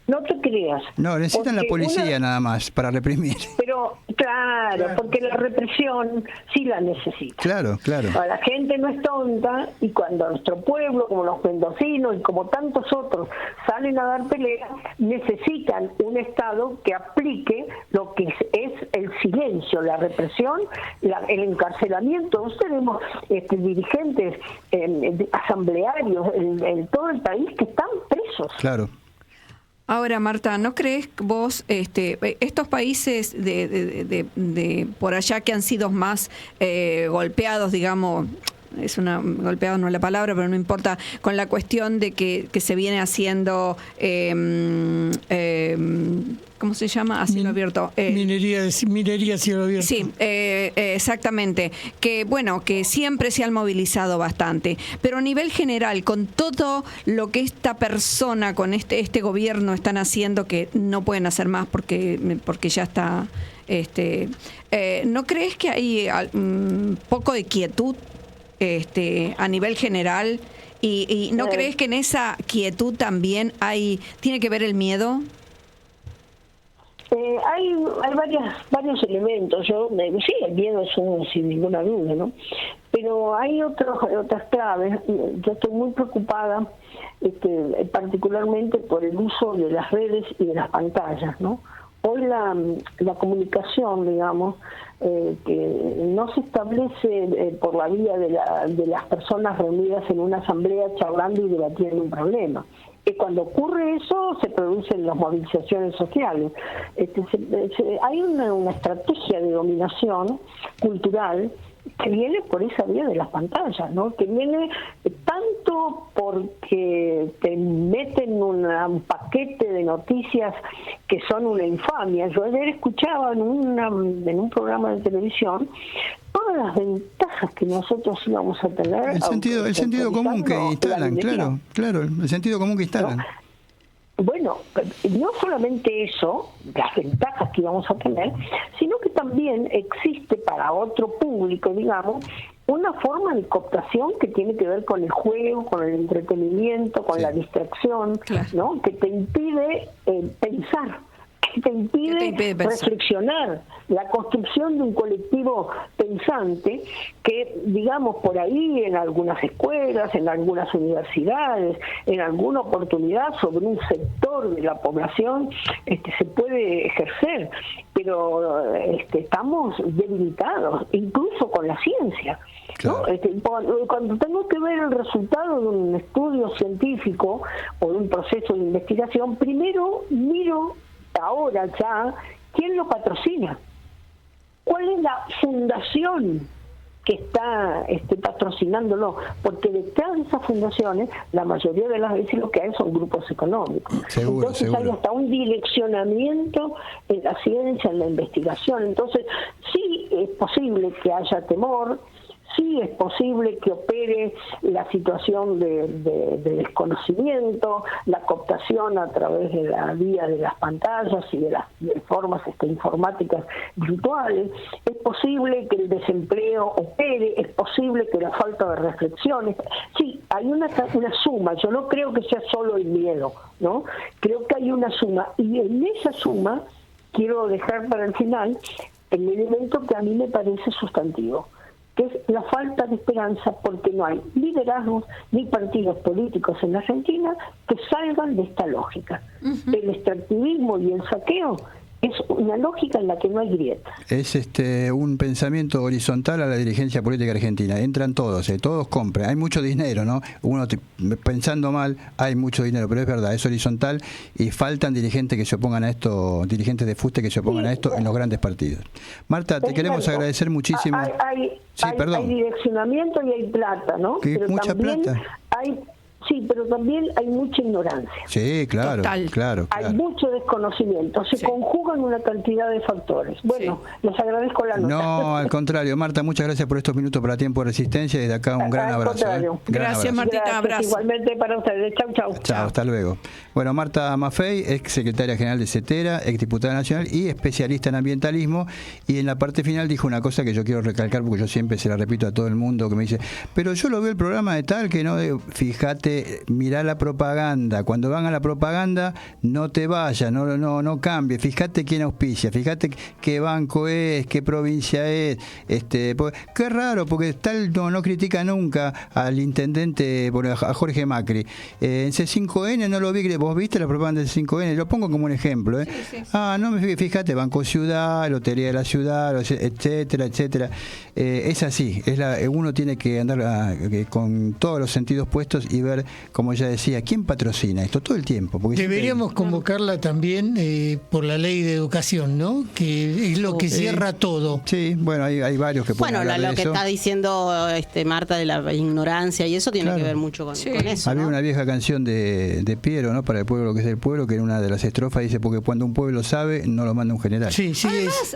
No te creas. No, necesitan la policía nada más para reprimir. Pero, claro, porque la represión sí la necesita. Claro. La gente no es tonta, y cuando nuestro pueblo, como los mendocinos y como tantos otros, salen a dar pelea, necesitan un Estado que aplique lo que es el silencio, la represión, el encarcelamiento. Nosotros tenemos dirigentes asamblearios en todo el país que están presos. Claro. Ahora, Marta, ¿no crees vos estos países de por allá que han sido más golpeados, digamos, golpeado no es la palabra, pero no importa, con la cuestión de que se viene haciendo ¿cómo se llama? A cielo abierto. Minería a cielo abierto. Sí, exactamente. Que bueno, que siempre se han movilizado bastante. Pero a nivel general, con todo lo que esta persona, con este gobierno están haciendo, que no pueden hacer más porque ya está. ¿No crees que hay un poco de quietud a nivel general? ¿Y no crees que en esa quietud también tiene que ver el miedo? Hay varios elementos. Sí, el miedo es uno sin ninguna duda, ¿no? Pero hay otras claves. Yo estoy muy preocupada, particularmente por el uso de las redes y de las pantallas, ¿no? hoy la comunicación, digamos, que no se establece por la vía de las personas reunidas en una asamblea charlando y debatiendo un problema. Cuando ocurre eso, se producen las movilizaciones sociales. Hay una estrategia de dominación cultural que viene por esa vía de las pantallas, ¿no? Que viene tanto porque te meten un paquete de noticias que son una infamia. Yo ayer escuchaba en un programa de televisión todas las ventajas que nosotros íbamos a tener. El sentido común que instalan, claro, el sentido común que instalan. ¿No? Bueno, no solamente eso, las ventajas que íbamos a tener, sino que también existe para otro público, digamos, una forma de cooptación que tiene que ver con el juego, con el entretenimiento, con la distracción, ¿no? Que te impide pensar, que te impide reflexionar, la construcción de un colectivo pensante que, digamos, por ahí en algunas escuelas, en algunas universidades, en alguna oportunidad sobre un sector de la población se puede ejercer, pero estamos debilitados, incluso con la ciencia. Claro. ¿No? Cuando tengo que ver el resultado de un estudio científico o de un proceso de investigación, primero miro ahora ya quién lo patrocina, cuál es la fundación que está patrocinándolo, porque detrás de esas fundaciones la mayoría de las veces lo que hay son grupos económicos. Entonces hay hasta un direccionamiento en la ciencia, en la investigación. Entonces sí es posible que haya temor, sí es posible que opere la situación de desconocimiento, la cooptación a través de la vía de las pantallas y de las formas informáticas virtuales, es posible que el desempleo opere, es posible que la falta de reflexiones. Sí, hay una suma, yo no creo que sea solo el miedo, ¿no? Creo que hay una suma, y en esa suma quiero dejar para el final el elemento que a mí me parece sustantivo, que es la falta de esperanza, porque no hay liderazgos ni partidos políticos en la Argentina que salgan de esta lógica. El extractivismo y el saqueo es una lógica en la que no hay grieta. Es un pensamiento horizontal a la dirigencia política argentina. Entran todos compran. Hay mucho dinero, ¿no? Uno pensando mal, hay mucho dinero, pero es verdad, es horizontal y faltan dirigentes que se opongan a esto, dirigentes de fuste que se opongan a esto en los grandes partidos. Marta, te queremos agradecer muchísimo. Hay direccionamiento y hay plata, ¿no? Pero mucha plata. Sí, pero también hay mucha ignorancia. Sí, claro. Hay mucho desconocimiento. Se conjugan una cantidad de factores. Bueno, les agradezco la nota. No, al contrario. Marta, muchas gracias por estos minutos para Tiempo de Resistencia. Desde acá un gran abrazo. Gracias, Martita. Abrazo. Igualmente para ustedes. Chau. Chao, hasta luego. Bueno, Marta Maffei, ex secretaria general de CETERA, ex diputada nacional y especialista en ambientalismo. Y en la parte final dijo una cosa que yo quiero recalcar porque yo siempre se la repito a todo el mundo, que me dice, pero yo lo veo el programa de tal que no, fíjate, mirá la propaganda, cuando van a la propaganda no te vayas, no cambies, fíjate quién auspicia, fíjate qué banco es, qué provincia es, qué raro, porque tal no critica nunca al intendente, a Jorge Macri. En C5N no lo vi, vos viste la propaganda de C5N, lo pongo como un ejemplo, ¿eh? Sí. No me fíjate, Banco Ciudad, Lotería de la Ciudad, etcétera. Es así, uno tiene que andar con todos los sentidos puestos y ver, como ella decía, ¿quién patrocina esto todo el tiempo? Porque deberíamos convocarla también por la ley de educación, ¿no? Que es lo que cierra todo. Sí, bueno, hay varios que pueden hablar de lo que eso. está diciendo Marta de la ignorancia y eso tiene que ver mucho con eso. Había ¿no? una vieja canción de Piero, ¿no? Para el pueblo que es el pueblo, que en una de las estrofas dice, porque cuando un pueblo sabe, no lo manda un general. Sí,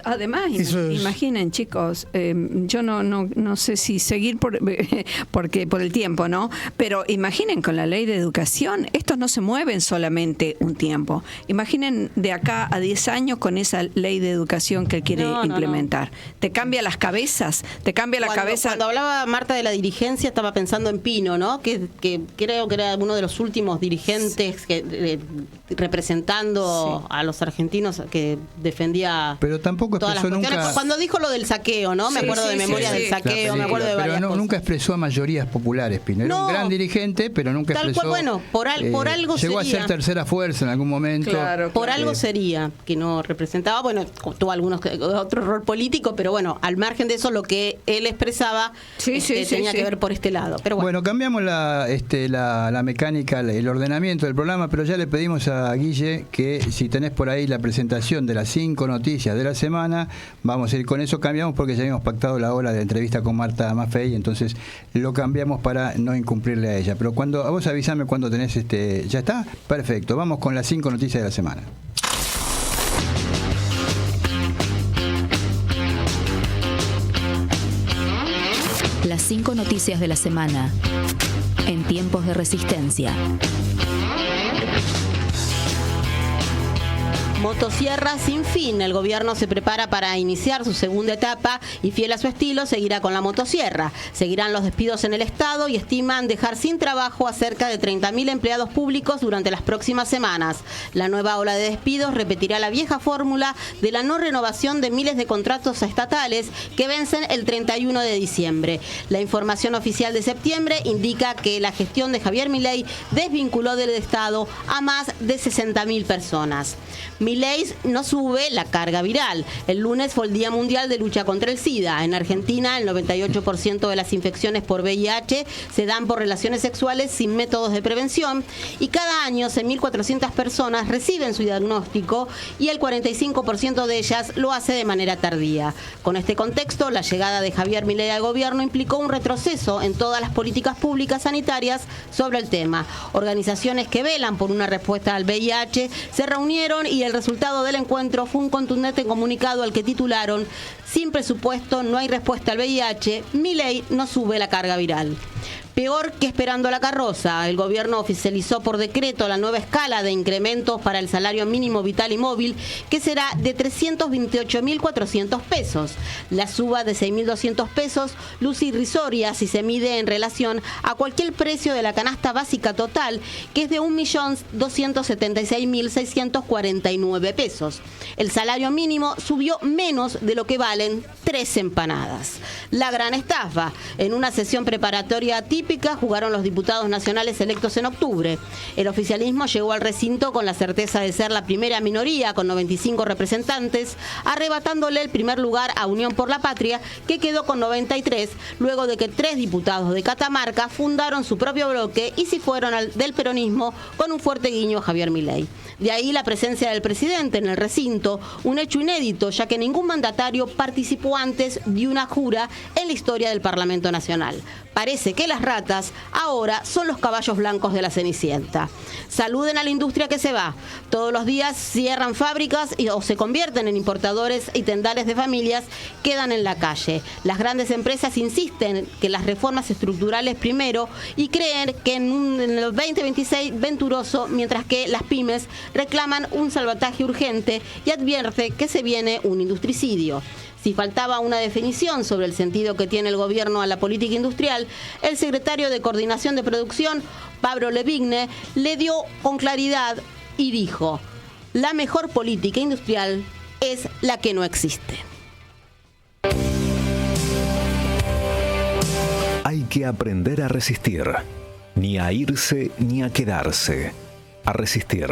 además imaginen, chicos, yo no sé si seguir porque por el tiempo, ¿no? Pero imaginen con la ley de educación, estos no se mueven solamente un tiempo. Imaginen de acá a 10 años con esa ley de educación que él quiere implementar. Te cambia las cabezas, Cuando hablaba Marta de la dirigencia, estaba pensando en Pino, ¿no? Que creo que era uno de los últimos dirigentes que representando a los argentinos que defendía. Pero tampoco expresó nunca. Cuando dijo lo del saqueo, ¿no? Me acuerdo de memoria del saqueo, me acuerdo de varias cosas. Nunca expresó a mayorías populares, Pino. Era un gran dirigente, pero nunca Tal expresó. cual, bueno, por algo llegó sería. a ser tercera fuerza en algún momento. Claro. Por algo sería, que no representaba, bueno, tuvo otro rol político, pero bueno, al margen de eso, lo que él expresaba tenía que ver por este lado. Pero Bueno, cambiamos la mecánica, el ordenamiento del programa, pero ya le pedimos a Guille que si tenés por ahí la presentación de las 5 noticias de la semana, vamos a ir con eso, cambiamos porque ya habíamos pactado la hora de entrevista con Marta Maffei, entonces lo cambiamos para no incumplirle a ella. Pero a vos avísame cuando tenés ¿ya está? Perfecto, vamos con las 5 noticias de la semana. Las 5 noticias de la semana en tiempos de resistencia. Motosierra sin fin. El gobierno se prepara para iniciar su segunda etapa y, fiel a su estilo, seguirá con la motosierra. Seguirán los despidos en el Estado y estiman dejar sin trabajo a cerca de 30.000 empleados públicos durante las próximas semanas. La nueva ola de despidos repetirá la vieja fórmula de la no renovación de miles de contratos estatales que vencen el 31 de diciembre. La información oficial de septiembre indica que la gestión de Javier Milei desvinculó del Estado a más de 60.000 personas. Milei no sube la carga viral. El lunes fue el Día Mundial de Lucha contra el SIDA. En Argentina, el 98% de las infecciones por VIH se dan por relaciones sexuales sin métodos de prevención y cada año 1.400 personas reciben su diagnóstico y el 45% de ellas lo hace de manera tardía. Con este contexto, la llegada de Javier Milei al gobierno implicó un retroceso en todas las políticas públicas sanitarias sobre el tema. Organizaciones que velan por una respuesta al VIH se reunieron y el resultado del encuentro fue un contundente comunicado al que titularon: sin presupuesto no hay respuesta al VIH, Milei no sube la carga viral. Peor que esperando la carroza, el gobierno oficializó por decreto la nueva escala de incrementos para el salario mínimo vital y móvil, que será de 328.400 pesos. La suba de 6.200 pesos luce irrisoria si se mide en relación a cualquier precio de la canasta básica total, que es de 1.276.649 pesos. El salario mínimo subió menos de lo que valen 3 empanadas. La gran estafa. En una sesión preparatoria atípica jugaron los diputados nacionales electos en octubre. El oficialismo llegó al recinto con la certeza de ser la primera minoría, con 95 representantes, arrebatándole el primer lugar a Unión por la Patria, que quedó con 93, luego de que 3 diputados de Catamarca fundaron su propio bloque y se fueron del peronismo con un fuerte guiño a Javier Milei. De ahí la presencia del presidente en el recinto, un hecho inédito, ya que ningún mandatario participó antes de una jura en la historia del Parlamento Nacional. Parece que las ratas ahora son los caballos blancos de la Cenicienta. Saluden a la industria que se va. Todos los días cierran fábricas o se convierten en importadores y tendales de familias quedan en la calle. Las grandes empresas insisten que las reformas estructurales primero y creen que en el 2026 venturoso, mientras que las pymes reclaman un salvataje urgente y advierte que se viene un industricidio. Si faltaba una definición sobre el sentido que tiene el gobierno a la política industrial, el secretario de Coordinación de Producción, Pablo Levigne, le dio con claridad y dijo: la mejor política industrial es la que no existe. Hay que aprender a resistir, ni a irse ni a quedarse, a resistir,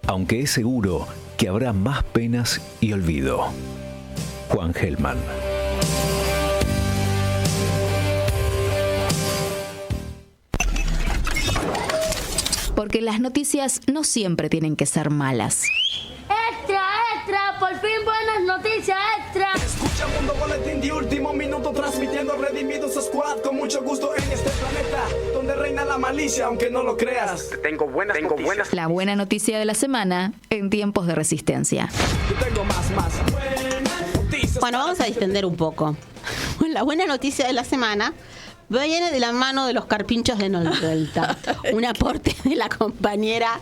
aunque es seguro que habrá más penas y olvido. Juan Gelman. Porque las noticias no siempre tienen que ser malas. ¡Extra, extra! ¡Por fin buenas noticias, extra! Escucha Mundo Boletín de último minuto, transmitiendo Redimidos Squad con mucho gusto en este planeta donde reina la malicia, aunque no lo creas. Tengo buenas noticias. La buena noticia de la semana en tiempos de resistencia. Yo tengo más buenas noticias. Bueno, vamos a distender un poco. La buena noticia de la semana viene de la mano de los carpinchos de Nordelta. Un aporte de la compañera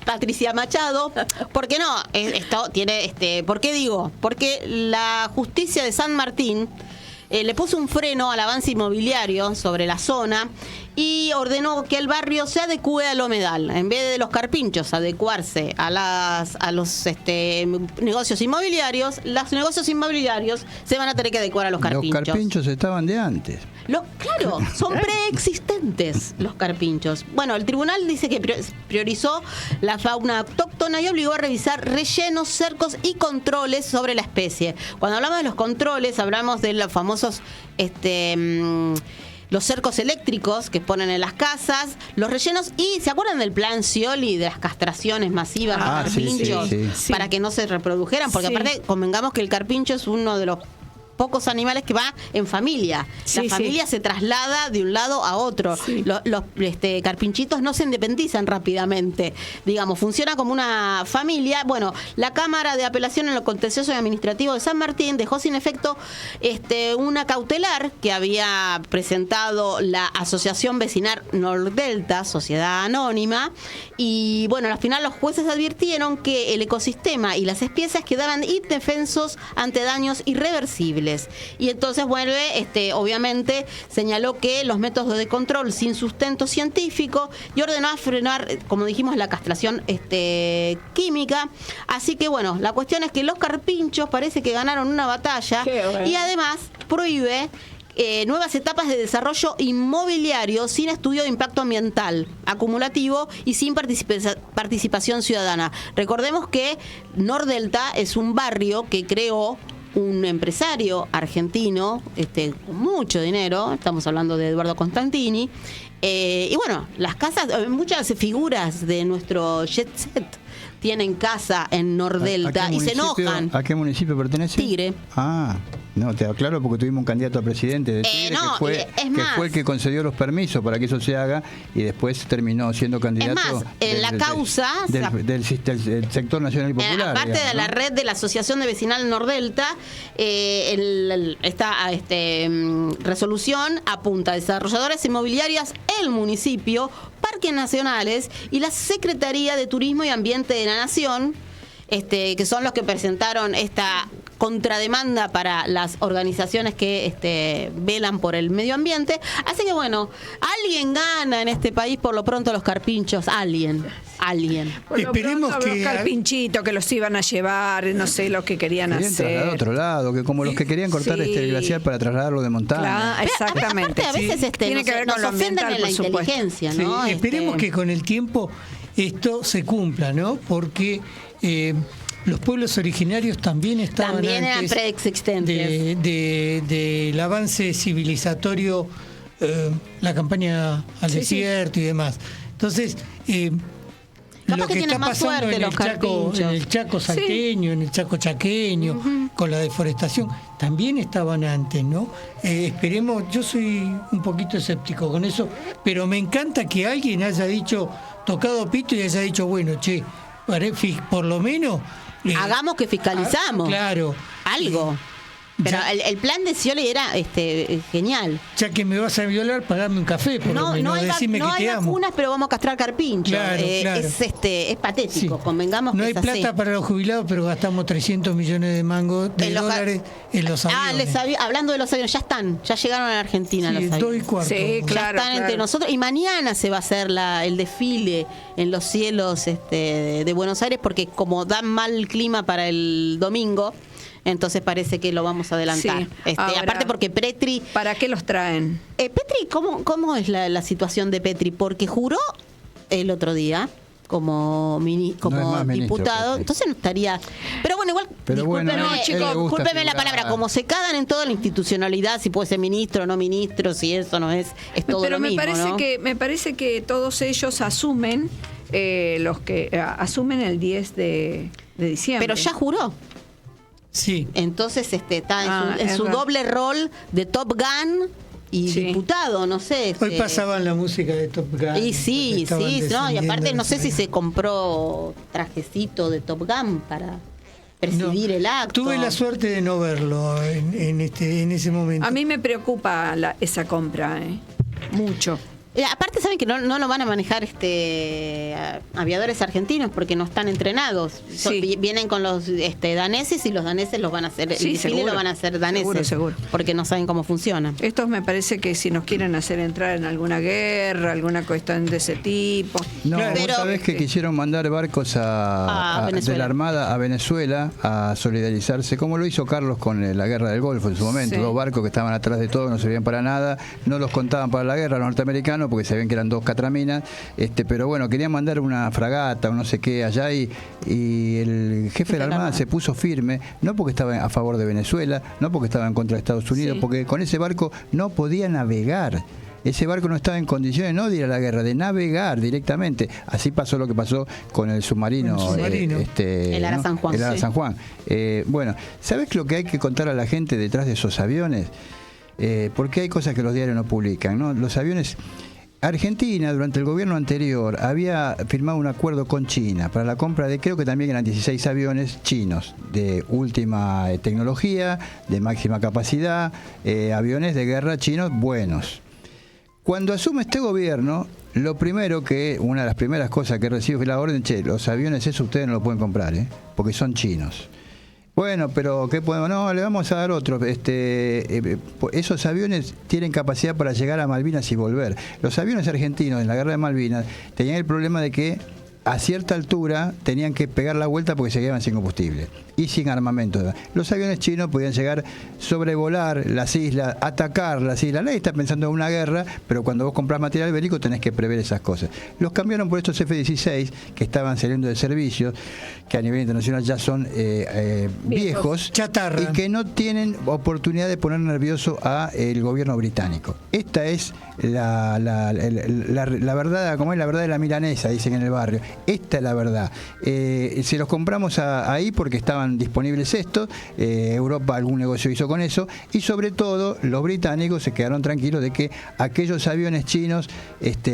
Patricia Machado. ¿Por qué no? Esto tiene ¿por qué digo? Porque la justicia de San Martín le puso un freno al avance inmobiliario sobre la zona y ordenó que el barrio se adecue al humedal. En vez de los carpinchos adecuarse a los negocios inmobiliarios, los negocios inmobiliarios se van a tener que adecuar a los carpinchos. Los carpinchos estaban de antes. Claro, son preexistentes los carpinchos. Bueno, el tribunal dice que priorizó la fauna autóctona y obligó a revisar rellenos, cercos y controles sobre la especie. Cuando hablamos de los controles, hablamos de los famosos los cercos eléctricos que ponen en las casas, los rellenos y ¿se acuerdan del plan Scioli de las castraciones masivas de carpinchos para que no se reprodujeran? Porque aparte convengamos que el carpincho es uno de los pocos animales que va en familia. La familia se traslada de un lado a otro. Los carpinchitos no se independizan rápidamente. Digamos, funciona como una familia. Bueno, la Cámara de Apelación en lo Contencioso y Administrativo de San Martín dejó sin efecto una cautelar que había presentado la Asociación Vecinal Nordelta, Sociedad Anónima. Y bueno, al final los jueces advirtieron que el ecosistema y las especies quedaban indefensos ante daños irreversibles. Y entonces obviamente señaló que los métodos de control sin sustento científico y ordenó a frenar, como dijimos, la castración química. Así que bueno, la cuestión es que los carpinchos parece que ganaron una batalla y además prohíbe nuevas etapas de desarrollo inmobiliario sin estudio de impacto ambiental acumulativo y sin participación ciudadana. Recordemos que Nordelta es un barrio que creó un empresario argentino con mucho dinero, estamos hablando de Eduardo Constantini, y bueno, las casas, muchas figuras de nuestro jet set tienen casa en Nordelta y se enojan. ¿A qué municipio pertenece? Tigre. No, te aclaro porque tuvimos un candidato a presidente de Tigre que fue el que concedió los permisos para que eso se haga y después terminó siendo candidato. Es más, en la causa del sector nacional y popular. Aparte de la red de la Asociación de Vecinal Nordelta, esta resolución apunta a desarrolladores inmobiliarias, el municipio, parques nacionales y la Secretaría de Turismo y Ambiente de la Nación, que son los que presentaron esta contrademanda para las organizaciones que velan por el medio ambiente. Así que bueno, alguien gana en este país, por lo pronto los carpinchos, alguien. Esperemos que los carpinchitos que los iban a llevar, no sé lo que querían hacer. Trasladar a otro lado, que como los que querían cortar el glaciar para trasladarlo de montaña. Claro, exactamente. A veces tiene que ver con nos ofenden en la inteligencia, ¿no? Esperemos que con el tiempo esto se cumpla, ¿no? Porque los pueblos originarios también estaban eran preexistentes del avance civilizatorio, la campaña al desierto y demás. Entonces, lo que está pasando en el Chaco salteño, en el Chaco chaqueño, con la deforestación, también estaban antes, ¿no? Esperemos, yo soy un poquito escéptico con eso, pero me encanta que alguien haya tocado pito y haya dicho, bueno, por lo menos hagamos que fiscalizamos. Claro. Algo. Pero el plan de Scioli era genial. Ya que me vas a violar, pagame un café, por lo menos, decime que te amo. No hay vacunas, pero vamos a castrar carpincho. Claro. Es patético, convengamos no que hay plata para los jubilados, pero gastamos 300 millones de mangos de dólares en los aviones. Hablando de los aviones, ya llegaron a la Argentina los aviones. 2 y cuarto. Sí, claro, ya están entre nosotros. Y mañana se va a hacer el desfile en los cielos de Buenos Aires, porque como dan mal clima para el domingo, entonces parece que lo vamos a adelantar. Ahora, aparte porque Petri... ¿Para qué los traen? Petri, ¿cómo es la situación de Petri? Porque juró el otro día como diputado, ministro, entonces no estaría... Pero bueno, igual, discúlpeme la palabra, como se cagan en toda la institucionalidad, si puede ser ministro o no ministro, si eso no es todo pero lo mismo. Pero me parece que todos ellos asumen, asumen el 10 de diciembre. Pero ya juró. Sí. Entonces está en su doble rol de Top Gun y diputado, no sé. Hoy pasaban la música de Top Gun. Y sí, no, y aparte no sé si se compró trajecito de Top Gun para presidir el acto. Tuve la suerte de no verlo en ese momento. A mí me preocupa esa compra, mucho. Aparte saben que no lo van a manejar aviadores argentinos porque no están entrenados. Vienen con los daneses y los daneses los van a hacer, el desfile lo van a hacer daneses, seguro. Porque no saben cómo funciona. Estos me parece que si nos quieren hacer entrar en alguna guerra, alguna cuestión de ese tipo. No, pero vos sabés que quisieron mandar barcos de la Armada a Venezuela a solidarizarse, como lo hizo Carlos con la guerra del Golfo en su momento. Sí. 2 barcos que estaban atrás de todo, no servían para nada, no los contaban para la guerra los norteamericanos porque sabían que eran 2 catraminas, pero bueno, querían mandar una fragata o no sé qué allá y el jefe de la Armada se puso firme, no porque estaba a favor de Venezuela, no porque estaba en contra de Estados Unidos, porque con ese barco no podía navegar. Ese barco no estaba en condiciones no de ir a la guerra, de navegar directamente. Así pasó lo que pasó con el submarino. El Ara San Juan. El Ara San Juan. Bueno, ¿sabés lo que hay que contar a la gente detrás de esos aviones? Porque hay cosas que los diarios no publican, ¿no? Los aviones... Argentina, durante el gobierno anterior, había firmado un acuerdo con China para la compra de, creo que también eran 16 aviones chinos, de última tecnología, de máxima capacidad, aviones de guerra chinos buenos. Cuando asume este gobierno, una de las primeras cosas que recibe fue la orden, los aviones esos ustedes no los pueden comprar, porque son chinos. Bueno, pero ¿qué podemos? No, le vamos a dar otro. Esos aviones tienen capacidad para llegar a Malvinas y volver. Los aviones argentinos en la guerra de Malvinas tenían el problema de que a cierta altura tenían que pegar la vuelta porque se quedaban sin combustible y sin armamento. Los aviones chinos podían llegar, sobrevolar las islas, atacar las islas. Nadie está pensando en una guerra, pero cuando vos comprás material bélico tenés que prever esas cosas. Los cambiaron por estos F-16 que estaban saliendo de servicio, que a nivel internacional ya son viejos, chatarra, y que no tienen oportunidad de poner nervioso al gobierno británico. Esta es la verdad, como es la verdad de la milanesa, dicen en el barrio. Esta es la verdad. Se los compramos ahí porque estaban disponibles estos. Europa algún negocio hizo con eso. Y sobre todo, los británicos se quedaron tranquilos de que aquellos aviones chinos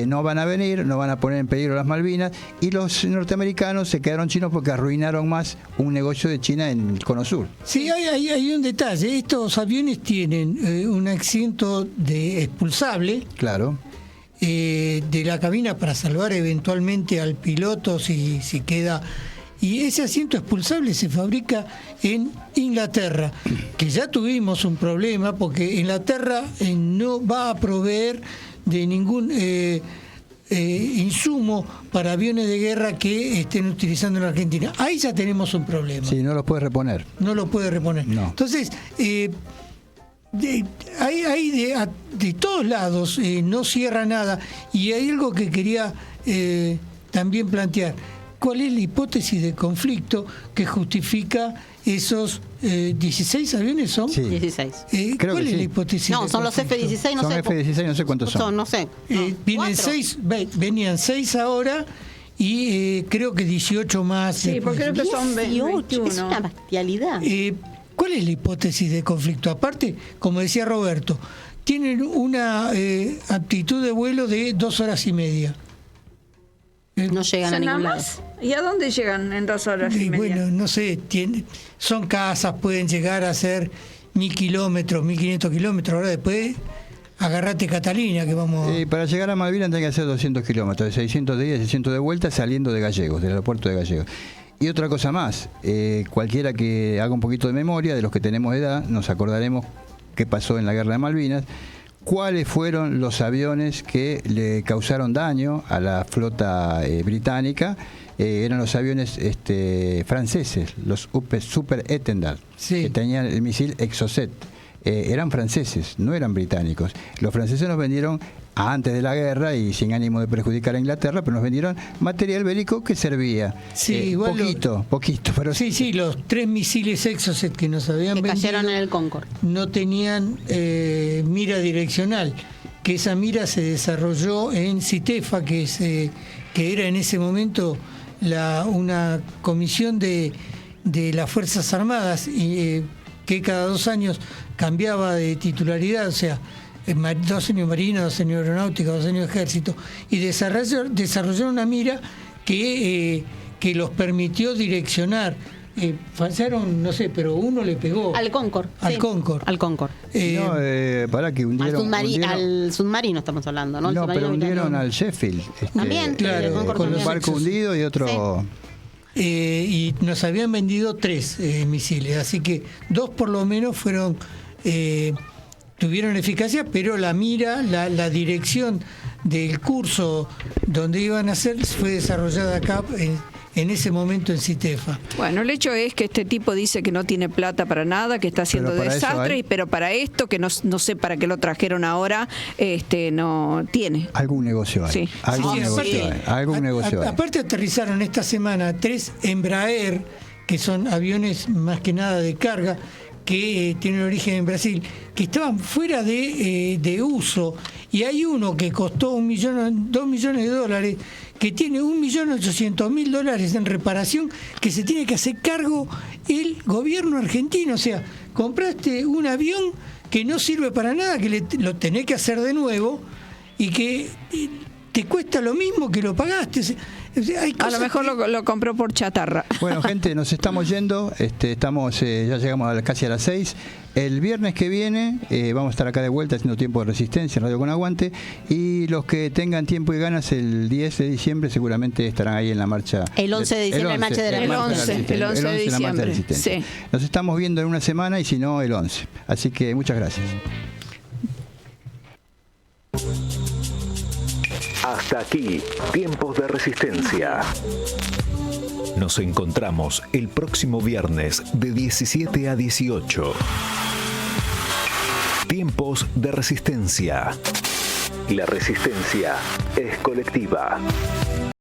no van a venir, no van a poner en peligro las Malvinas. Y los norteamericanos se quedaron chinos porque arruinaron más un negocio de China en el Cono Sur. Sí, hay un detalle. Estos aviones tienen un asiento expulsable. Claro. De la cabina para salvar eventualmente al piloto si queda. Y ese asiento expulsable se fabrica en Inglaterra, que ya tuvimos un problema porque Inglaterra no va a proveer de ningún insumo para aviones de guerra que estén utilizando en Argentina. Ahí ya tenemos un problema. Sí, no lo puede reponer. No lo puede reponer. No. Entonces, hay de todos lados, no cierra nada. Y hay algo que quería también plantear. ¿Cuál es la hipótesis de conflicto que justifica esos 16 aviones? ¿Son? Sí. 16. ¿Cuál es la hipótesis? No, son los F-16, no son sé. F-16, no sé cuántos son. No sé. Venían 6 ahora y creo que 18 más. Sí, porque creo que son 21. Es una bestialidad. ¿Cuál es la hipótesis de conflicto? Aparte, como decía Roberto, tienen una aptitud de vuelo de 2 horas y media. No llegan a ningún lado. ¿Y a dónde llegan en 2 horas y media? Bueno, no sé, son casas, pueden llegar a ser 1.000 kilómetros, 1.500 kilómetros. Ahora después, agarrate Catalina, que vamos... para llegar a Malvinas tenés que hacer 200 kilómetros, de 600 de ida y 600 de vuelta, saliendo de Gallegos, del aeropuerto de Gallegos. Y otra cosa más, cualquiera que haga un poquito de memoria, de los que tenemos edad, nos acordaremos qué pasó en la guerra de Malvinas, cuáles fueron los aviones que le causaron daño a la flota británica. Eran los aviones franceses, los Super Etendard, que tenían el misil Exocet. Eran franceses, no eran británicos. Los franceses nos vendieron antes de la guerra y sin ánimo de perjudicar a Inglaterra, pero nos vendieron material bélico que servía. Sí, poquito, pero sí, los 3 misiles Exocet que nos habían vendido cayeron en el Concorde. No tenían mira direccional, que esa mira se desarrolló en CITEFA, que era en ese momento una comisión de las Fuerzas Armadas y que cada 2 años cambiaba de titularidad, o sea, 2 años Marina, 2 años Aeronáutica, 2 años Ejército, y desarrollaron una mira que los permitió direccionar fallaron, no sé, pero uno le pegó. Al Concorde. Al Concorde. Al Concorde. Para que hundieron. Al submarino estamos hablando, ¿no? No, pero hundieron al Sheffield. También, claro, con un barco hundido y otro. Sí. Y nos habían vendido 3 misiles, así que 2 por lo menos fueron. Tuvieron eficacia, pero la mira, la dirección del curso donde iban a hacer fue desarrollada acá en ese momento en CITEFA. Bueno, el hecho es que este tipo dice que no tiene plata para nada, que está haciendo desastre, pero para esto, que no sé para qué lo trajeron ahora, no tiene. Algún negocio hay. Sí. Algún negocio hay. Aparte aterrizaron esta semana 3 Embraer, que son aviones más que nada de carga, que tienen origen en Brasil, que estaban fuera de uso, y hay uno que costó 2 millones de dólares, que tiene $1.800.000 en reparación, que se tiene que hacer cargo el gobierno argentino. O sea, compraste un avión que no sirve para nada, que lo tenés que hacer de nuevo, y que te cuesta lo mismo que lo pagaste. A lo mejor lo compró por chatarra. Bueno, gente, nos estamos yendo. Ya llegamos casi a las 6. El viernes que viene vamos a estar acá de vuelta haciendo Tiempo de Resistencia en Radio Con Aguante. Y los que tengan tiempo y ganas, el 10 de diciembre seguramente estarán ahí en la marcha. El 11 de diciembre, la marcha de la Resistencia. El 11 de diciembre. Sí. Nos estamos viendo en una semana y si no, el 11. Así que muchas gracias. Hasta aquí, Tiempos de Resistencia. Nos encontramos el próximo viernes de 17 a 18. Tiempos de Resistencia. La resistencia es colectiva.